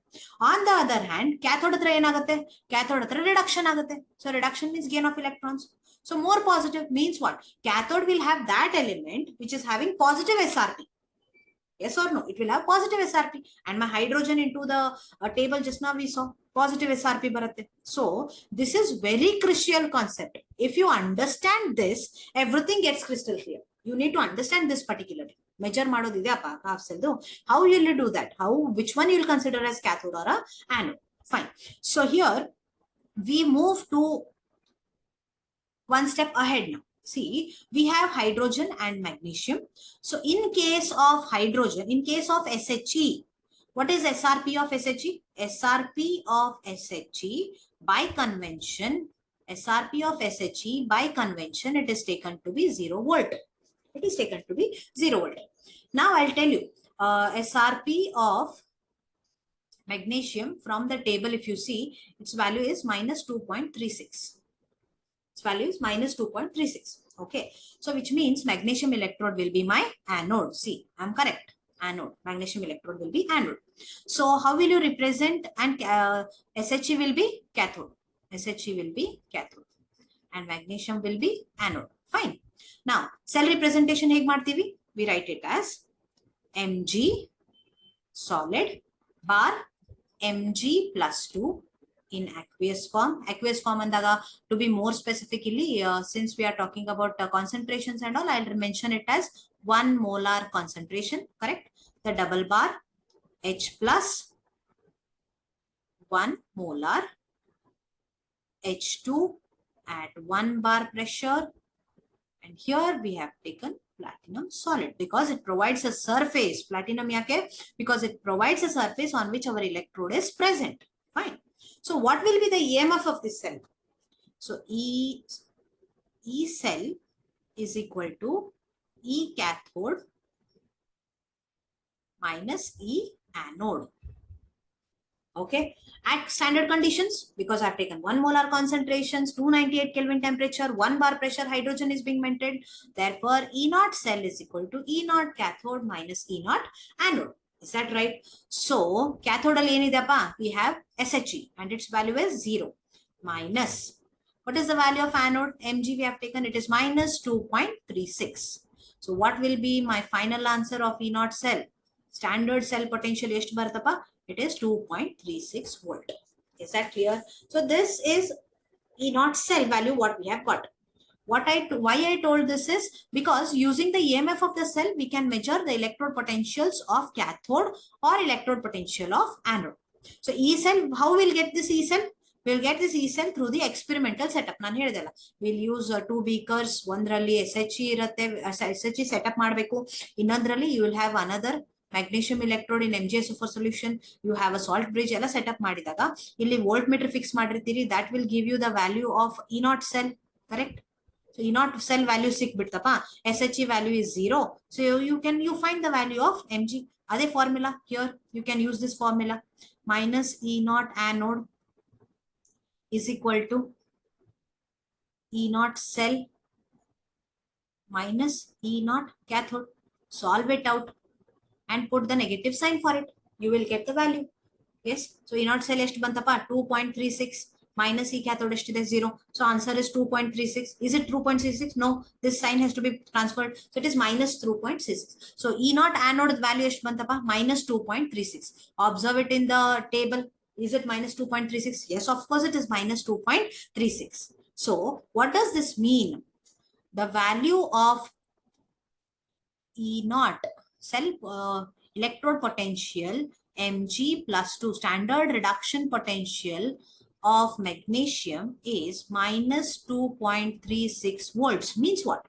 On the other hand, cathode hatra enagutte? Cathode hatra reduction agutte. So reduction means gain of electrons. So more positive means what? Cathode will have that element which is having positive SRP. Yes or no? It will have positive SRP. And my hydrogen into the table just now we saw positive SRP baratte. So this is very crucial concept. If you understand this, everything gets crystal clear. You need to understand this particularly. Measure madodide appa half cell. How will you do that? Which one you will consider as cathode or a anode? Fine. So here we move to one step ahead now. See, we have hydrogen and magnesium. So in case of hydrogen, in case of SHE, what is SRP of SHE? SRP of SHE by convention, it is taken to be 0 volt. It is taken to be 0 volt. Now I'll tell you, SRP of magnesium from the table, if you see, its value is -2.36. Its value is -2.36. Okay. So which means magnesium electrode will be my anode. See, I'm correct. Anode. Magnesium electrode will be anode. So how will you represent? And SHE will be cathode. SHE will be cathode. And magnesium will be anode. Fine. Now, cell representation hege ಮಾಡ್ತೀವಿ? We write it as Mg solid bar Mg+2 in aqueous form. Aqueous form andaga, to be more specifically, since we are talking about concentrations and all, I'll mention it as 1 molar concentration, correct? The double bar H plus 1 molar H2 at 1 bar pressure, and here we have taken platinum solid because it provides a surface. Platinum yake? Because it provides a surface on which our electrode is present. Fine. So what will be the EMF of this cell? So E cell is equal to E cathode minus E anode. Okay, at standard conditions, because I've taken 1 molar concentrations, 298 Kelvin temperature, 1 bar pressure, hydrogen is being maintained. Therefore, E naught cell is equal to E naught cathode minus E naught anode. Is that right? So, cathode we have SHE and its value is 0 minus. What is the value of anode? Mg we have taken, it is minus 2.36. So, what will be my final answer of E naught cell? Standard cell potential ಎಷ್ಟು ಬರ್ತಪ್ಪ? It is 2.36 volt. Is that clear? So this is E naught cell value what we have got. Why I told this is because using the EMF of the cell, we can measure the electrode potentials of cathode or electrode potential of anode. So E cell, how we'll get this E cell? We'll get this E cell through the experimental setup. We'll use 2 beakers. Ondralli SHE irutte, SHE setup ಮಾಡಬೇಕು. ಇನ್ನೊಂದರಲ್ಲಿ you will have another magnesium electrode in MgSO4 solution. You have a salt bridge ಎಲ್ಲ setup ಮಾಡಿದಾಗ ಇಲ್ಲಿ voltmeter fix ಮಾಡಿರ್ತೀರಿ. That will give you the value of E naught cell. Correct? So E naught cell value ಸಿಕ್ಬಿಡ್ತಪ್ಪ. SHE value is 0. So you find the value of Mg. ಅದೇ formula here. You can use this formula. Minus E naught anode is equal to E naught cell minus E naught cathode. Solve it out and put the negative sign for it. You will get the value. Yes. So E naught cell ಎಷ್ಟು ಬಂತಪ್ಪ? 2.36 minus E cathode ಎಷ್ಟಿದೆ? 0. So answer is 2.36. Is it 2.36? No. This sign has to be transferred. So it is minus 2.36. So E naught anode value ಎಷ್ಟು ಬಂತಪ್ಪ? Minus 2.36. Observe it in the table. Is it minus 2.36? Yes, of course it is minus 2.36. So what does this mean? The value of E naught cell electrode potential Mg plus 2 standard reduction potential of magnesium is minus 2.36 volts. Means what?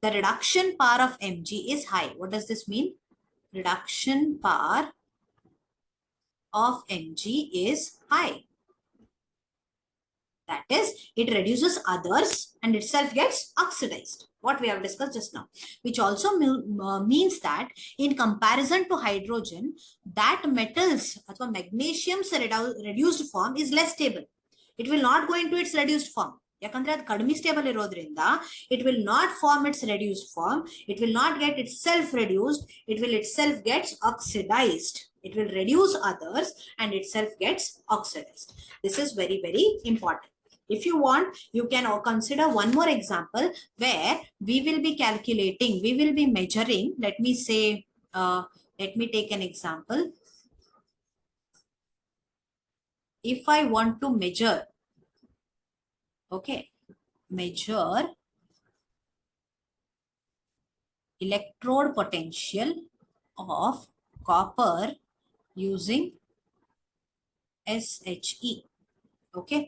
The reduction power of Mg is high. What does this mean? Reduction power of Mg is high. That is, it reduces others and itself gets oxidized. What we have discussed just now, which also means that in comparison to hydrogen, that metals or magnesium's reduced form is less stable. It will not go into its reduced form. ಯಾಕಂದ್ರೆ ಅದು ಕಡಿಮೆ stable ಇರೋದ್ರಿಂದ it will not form its reduced form. It will not get itself reduced. It will itself gets oxidized. It will reduce others and itself gets oxidized. This is very, very important. If you want, you can consider one more example where we will be calculating, we will be measuring. Let me say, let me take an example. If I want to measure, okay, measure electrode potential of copper using SHE. Okay.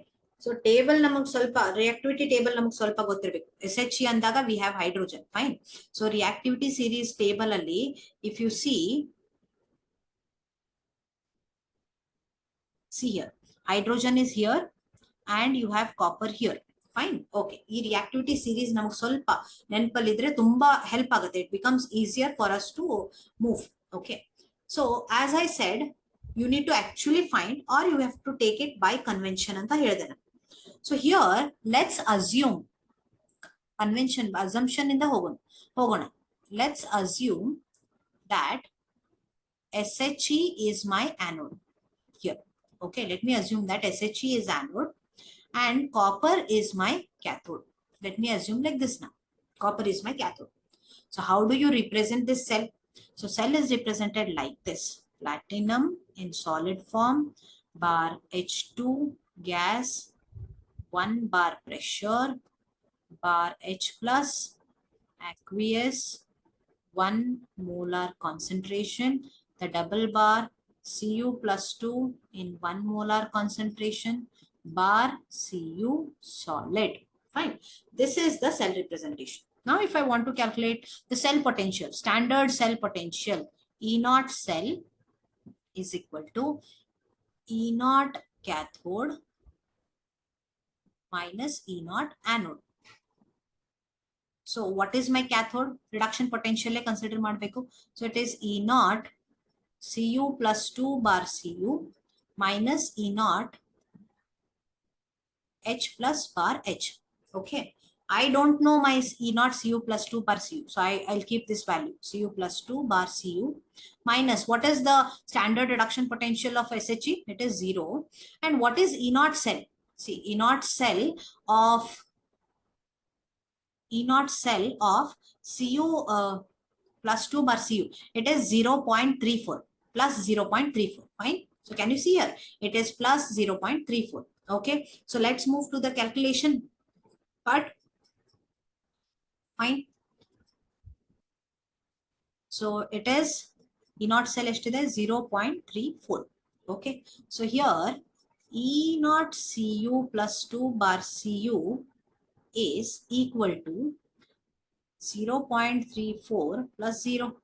So table namak solpa reactivity table namak solpa ಗೊತ್ತಿರಬೇಕು. SHE ಅಂದಾಗ we have hydrogen. Fine. So reactivity series table ಅಲ್ಲಿ if you see here, hydrogen is here and you have copper here. Fine. Okay. ಈ reactivity series ನಮಗೆ ಸ್ವಲ್ಪ ನೆನಪಲ್ಲಿದ್ರೆ ತುಂಬಾ help ಆಗುತ್ತೆ. It becomes easier for us to move. Okay. So as I said, you need to actually find or you have to take it by convention ಅಂತ ಹೇಳಿದೆ ನಾನು. So here, let's assume convention, assumption in the hogona. Let's assume that SHE is my anode here. Okay, let me assume that SHE is anode and copper is my cathode. Let me assume like this now. Copper is my cathode. So how do you represent this cell? So cell is represented like this. Platinum in solid form, bar H2 gas, 1 bar pressure, bar H plus, aqueous, 1 molar concentration, the double bar Cu plus 2 in 1 molar concentration, bar Cu solid. Fine. This is the cell representation. Now, if I want to calculate the cell potential, standard cell potential, E naught cell is equal to E naught cathode minus E naught anode. So what is my cathode reduction potential consider madbeku? So it is E naught Cu plus 2 bar Cu minus E naught H plus bar H. Okay. I don't know my E naught Cu plus 2 bar Cu. So I'll keep this value Cu plus 2 bar Cu minus what is the standard reduction potential of SHE? It is 0. And what is E naught cell? See, E naught cell of Cu plus 2 bar Cu. It is 0.34 plus 0.34. Fine. So can you see here? It is plus 0.34. Okay. So let's move to the calculation part. Fine. So it is E naught cell yesterday 0.34. Okay. So here E naught Cu plus 2 bar Cu is equal to 0.34 plus 0.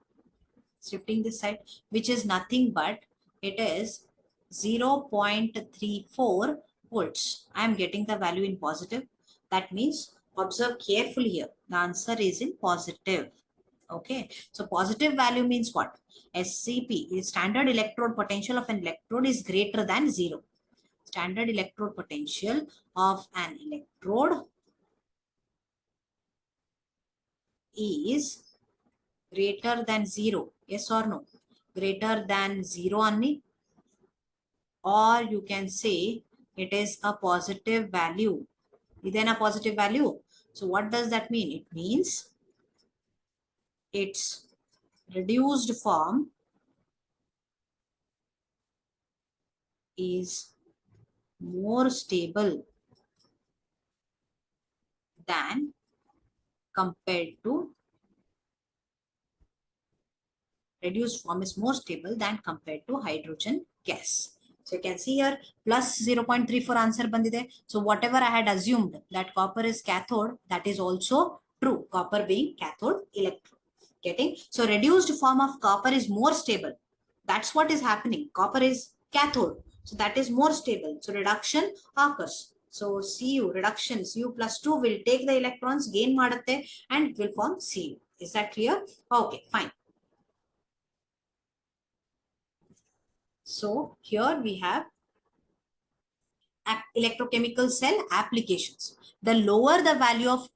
Shifting this side, which is nothing but it is 0.34 volts. I am getting the value in positive. That means observe carefully here. The answer is in positive. Okay. So positive value means what? SCP is standard electrode potential of an electrode is greater than 0. Standard electrode potential of an electrode is greater than 0. Yes or no? Greater than 0 only. Or you can say it is a positive value. Then a positive value. So what does that mean? It means its reduced form is more stable than compared to hydrogen gas. So you can see here plus 0.34 answer bandide. So whatever I had assumed that copper is cathode, that is also true. Copper being cathode electrode. Getting? So reduced form of copper is more stable. That's what is happening. Copper is cathode. So that is more stable. So reduction occurs. So Cu reduction, Cu plus 2 will take the electrons, gain ಮಾಡುತ್ತೆ and it will form Cu. Is that clear? Okay, fine. So here we have electrochemical cell applications. The lower the value of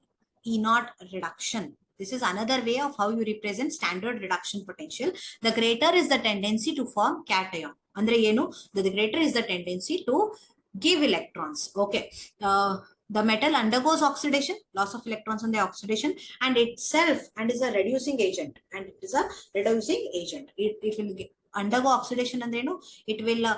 E naught reduction, this is another way of how you represent standard reduction potential. The greater is the tendency to form cation. Andre yenu, the greater is the tendency to give electrons. Okay. The metal undergoes oxidation, loss of electrons on the oxidation, and itself and is a reducing agent. And it is a reducing agent. It will undergo oxidation and it will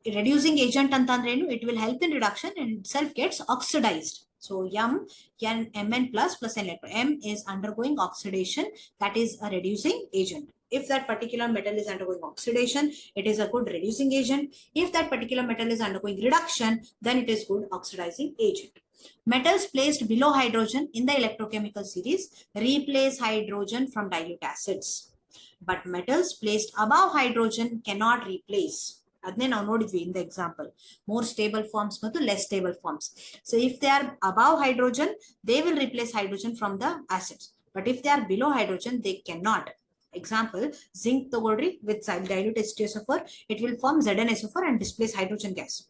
reducing agent antandrenu, it will help in reduction and itself gets oxidized. So Mn plus N electron. M is undergoing oxidation, that is a reducing agent. If that particular metal is undergoing oxidation, it is a good reducing agent. If that particular metal is undergoing reduction, then it is good oxidizing agent. Metals placed below hydrogen in the electrochemical series replace hydrogen from dilute acids. But metals placed above hydrogen cannot replace. Adne now nodidvi in the example. More stable forms ಮತ್ತು less stable forms. So if they are above hydrogen, they will replace hydrogen from the acids. But if they are below hydrogen, they cannot. Example, zinc togolri with dilute H2SO4, it will form ZnSO4 and displace hydrogen gas.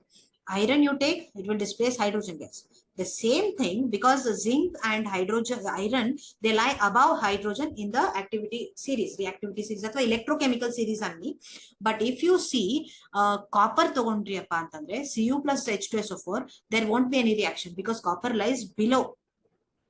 Iron you take, it will displace hydrogen gas. The same thing, because the zinc and hydrogen, iron, they lie above hydrogen in the activity series, reactivity series, that's why electrochemical series only. But if you see copper togondriyappa antandre, Cu plus H2SO4, there won't be any reaction because copper lies below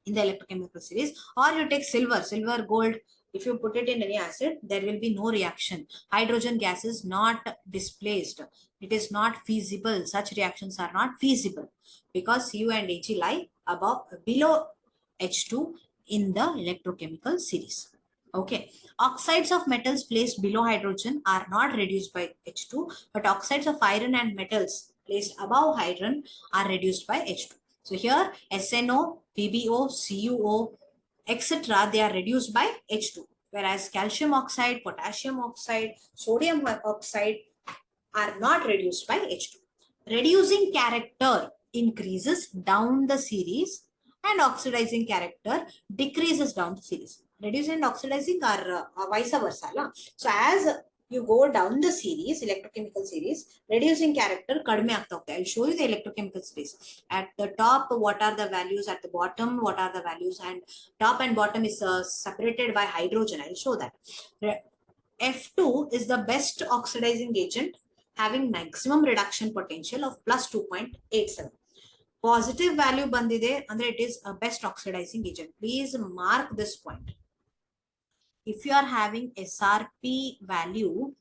in the electrochemical series. Or you take silver, gold, if you put it in any acid, there will be no reaction. Hydrogen gas is not displaced. It is not feasible. Such reactions are not feasible because Cu and Ag lie below H2 in the electrochemical series. Okay. Oxides of metals placed below hydrogen are not reduced by H2, but oxides of iron and metals placed above hydrogen are reduced by H2. So here SNO, PbO, CuO, etc. they are reduced by H2. Whereas calcium oxide, potassium oxide, sodium oxide are not reduced by H2. Reducing character increases down the series and oxidizing character decreases down the series. Reducing and oxidizing are vice versa. La? So as you go down the series, electrochemical series, reducing character kadme aagta hogta hai. I'll show you the electrochemical series. At the top, what are the values? At the bottom, what are the values? And top and bottom is separated by hydrogen. I'll show that. F2 is the best oxidizing agent having maximum reduction potential of plus 2.87. Positive value bandide and it is a best oxidizing agent. Please mark this point. If you are having SRP value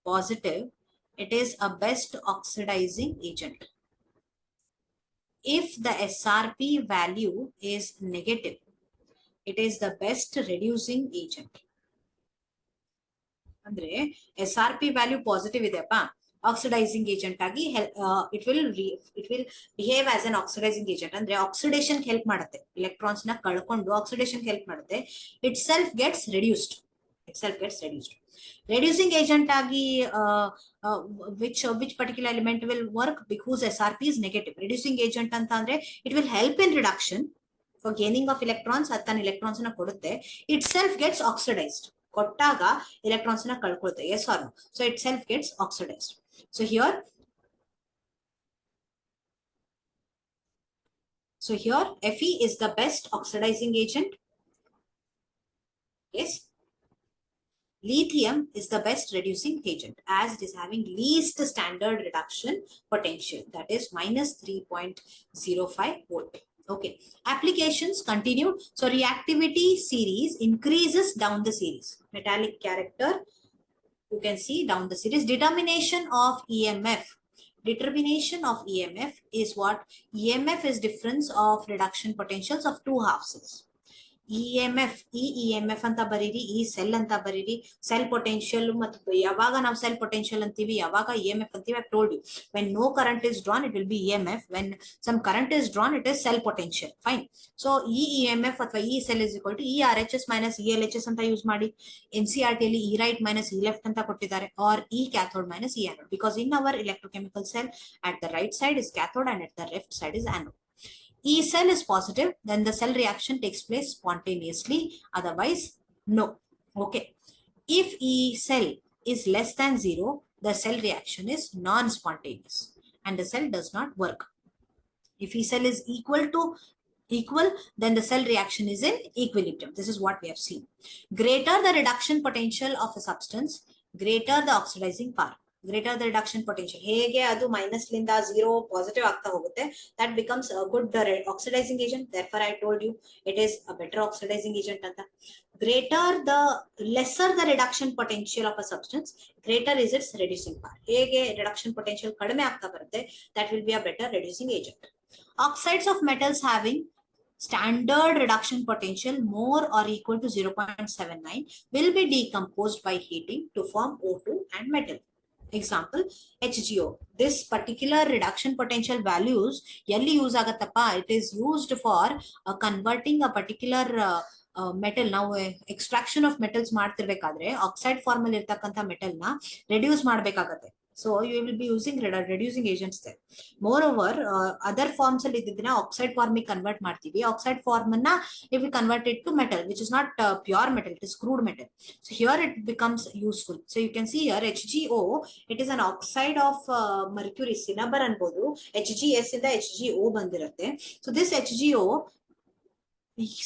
positive, it is a best oxidizing agent. If the SRP value is negative, it is the best reducing agent. Andre SRP value positive ಇದೆಯಪ್ಪ oxidizing agent ಆಗಿ it will behave as an oxidizing agent ಅಂದ್ರೆ oxidation help ಮಾಡುತ್ತೆ electrons ನ ಕಳ್ಕೊಂಡು oxidation help ಮಾಡುತ್ತೆ itself gets reduced reducing agent ಆಗಿ which particular element will work because SRP is negative. Reducing agent ಅಂತ ಅಂದ್ರೆ it will help in reduction for gaining of electrons ತನ್ನ electrons ನ ಕೊಡುತ್ತೆ itself gets oxidized ಕೊಟ್ಟಾಗ electrons ನ ಕಳ್ಕೊಳ್ಳುತ್ತೆ yes or no. So itself gets oxidized. So here Fe is the best oxidizing agent. Yes. Lithium is the best reducing agent as it is having least standard reduction potential, that is minus 3.05 volt. Okay, applications continued. So reactivity series increases down the series. Metallic character, you can see down the series. Determination of EMF. Determination of EMF is what? EMF is difference of reduction potentials of two half cells. EMF, EMF anta bariri, E cell anta bariri, cell potential ಮತ್ತು ಯಾವಾಗ ನಾವು cell potential ಅಂತೀವಿ ಯಾವಾಗ EMF ಅಂತೀವಿ. I've told you when no current is drawn it will be EMF, when some current is drawn it is cell potential. Fine. So EMF ಅಥವಾ E cell is equal to ERHS minus ELHS ಅಂತ use ಮಾಡಿ. NCERT ಅಲ್ಲಿ E right minus E left ಅಂತ ಕೊಟ್ಟಿದ್ದಾರೆ, or E cathode minus E anode, because in our electrochemical cell at the right side is cathode and at the left side is anode. E cell is positive, then the cell reaction takes place spontaneously, otherwise no. Okay. If E cell is less than 0, the cell reaction is non-spontaneous and the cell does not work. If E cell is equal, then the cell reaction is in equilibrium. This is what we have seen. Greater the reduction potential of a substance, greater the oxidizing power. Greater the reduction potential. ಹೇಗೆ ಅದು minus ಲಿಂದ 0 positive ಆಗ್ತಾ ಹೋಗುತ್ತೆ, that becomes a good oxidizing agent. Therefore I told you it is a better oxidizing agent ಅಂತ. Lesser the reduction potential of a substance, greater is its reducing power. ಹೇಗೆ reduction potential ಕಡಿಮೆ ಆಗ್ತಾ ಬರುತ್ತೆ, that will be a better reducing agent. Oxides of metals having standard reduction potential more or equal to 0.79 will be decomposed by heating to form O2 and metal. Example HGO. This particular reduction potential values yelli use agattappa, it is used for converting a particular metal. Now extraction of metals ಮಾಡ್ತಿರ್ಬೇಕಾದ್ರೆ oxide form ಅಲ್ಲಿ ಇರತಕ್ಕಂತ metal ನ reduce ಮಾಡಬೇಕಾಗುತ್ತೆ. So you will be using reducing agents there. Moreover, other forms ಅಲ್ಲಿ ಇದ್ದಿದ್ದನ್ನ oxide form ಗೆ convert ಮಾಡ್ತೀವಿ. Oxide form ಅನ್ನ if we convert it to metal, which is not pure metal, it is crude metal. So here it becomes useful. So you can see here HGO, it is an oxide of mercury, cinnabar ಅನ್ಬೋದು. HGS ಇಂದ HGO ಬಂದಿರುತ್ತೆ. So this HGO,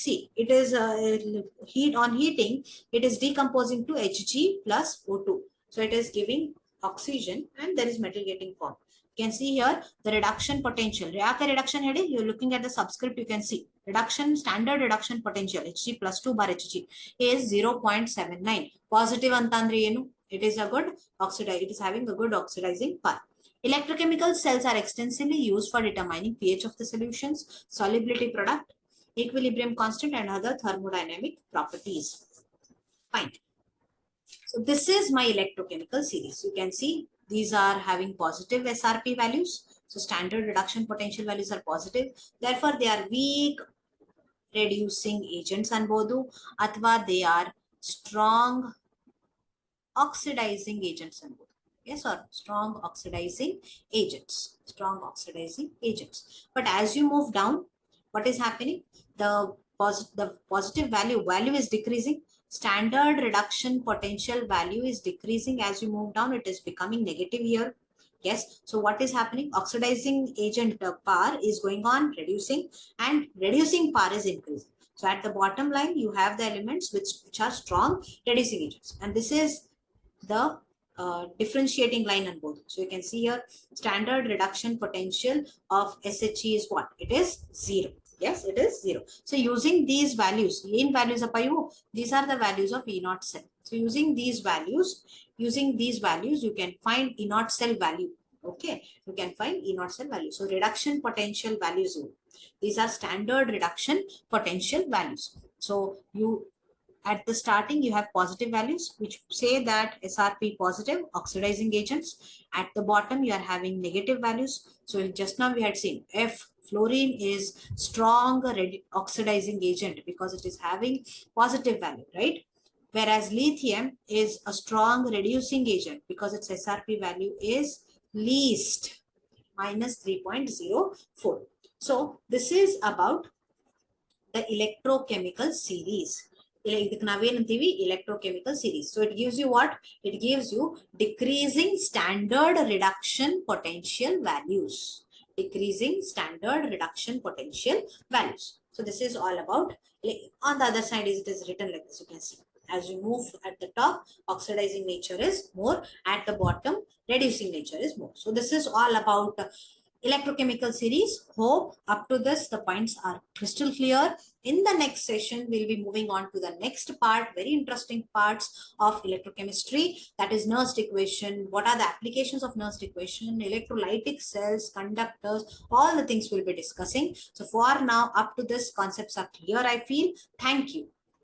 see, it is heating, it is decomposing to Hg plus O2. So it is giving oxygen and there is metal getting formed. You can see here the reduction potential. Reduction heading, you're looking at the subscript, you can see reduction, standard reduction potential Hg plus 2 bar Hg is 0.79. Positive antandre enu, it is a good oxidizer, it is having a good oxidizing power. Electrochemical cells are extensively used for determining pH of the solutions, solubility product, equilibrium constant and other thermodynamic properties. Fine. So this is my electrochemical series. You can see These are having positive SRP values. So standard reduction potential values are positive. Therefore, they are weak reducing agents ಅನ್ಬೋದು ಅಥವಾ they are strong oxidizing agents ಅನ್ಬೋದು. Yes, or strong oxidizing agents. Strong oxidizing agents. But as you move down, what is happening? The positive value is decreasing. Standard reduction potential value is decreasing as you move down. It is becoming negative here. Yes. So what is happening? Oxidizing agent power is going on reducing, and reducing power is increasing. So at the bottom line, you have the elements which are strong reducing agents, and this is the differentiating line on both. So you can see here standard reduction potential of SHE is what? It is 0. Yes, it is 0. So using these values, in values of you, these are the values of E naught cell. So using these values, you can find E naught cell value. Okay, you can find E naught cell value. So reduction potential values, these are standard reduction potential values. So you at the starting, you have positive values which say that SRP positive oxidizing agents. At the bottom, you are having negative values. So just now we had seen F fluorine is strong oxidizing agent because it is having positive value, right? Whereas lithium is a strong reducing agent because its SRP value is least minus 3.04. So this is about the electrochemical series. Electrochemical series. So it gives you what? It gives you decreasing standard reduction potential values. Decreasing standard reduction potential values. So this is all about. On the other side, it is written like this. You can see as you move at the top, oxidizing nature is more. At the bottom, reducing nature is more. So this is all about electrochemical series. Hope up to this the points are crystal clear. In the next session, we'll be moving on to the next part, very interesting parts of electrochemistry, that is Nernst equation. What are the applications of Nernst equation, electrolytic cells, conductors, all the things we'll be discussing. So for now, up to this, concepts are clear, I feel. Thank you.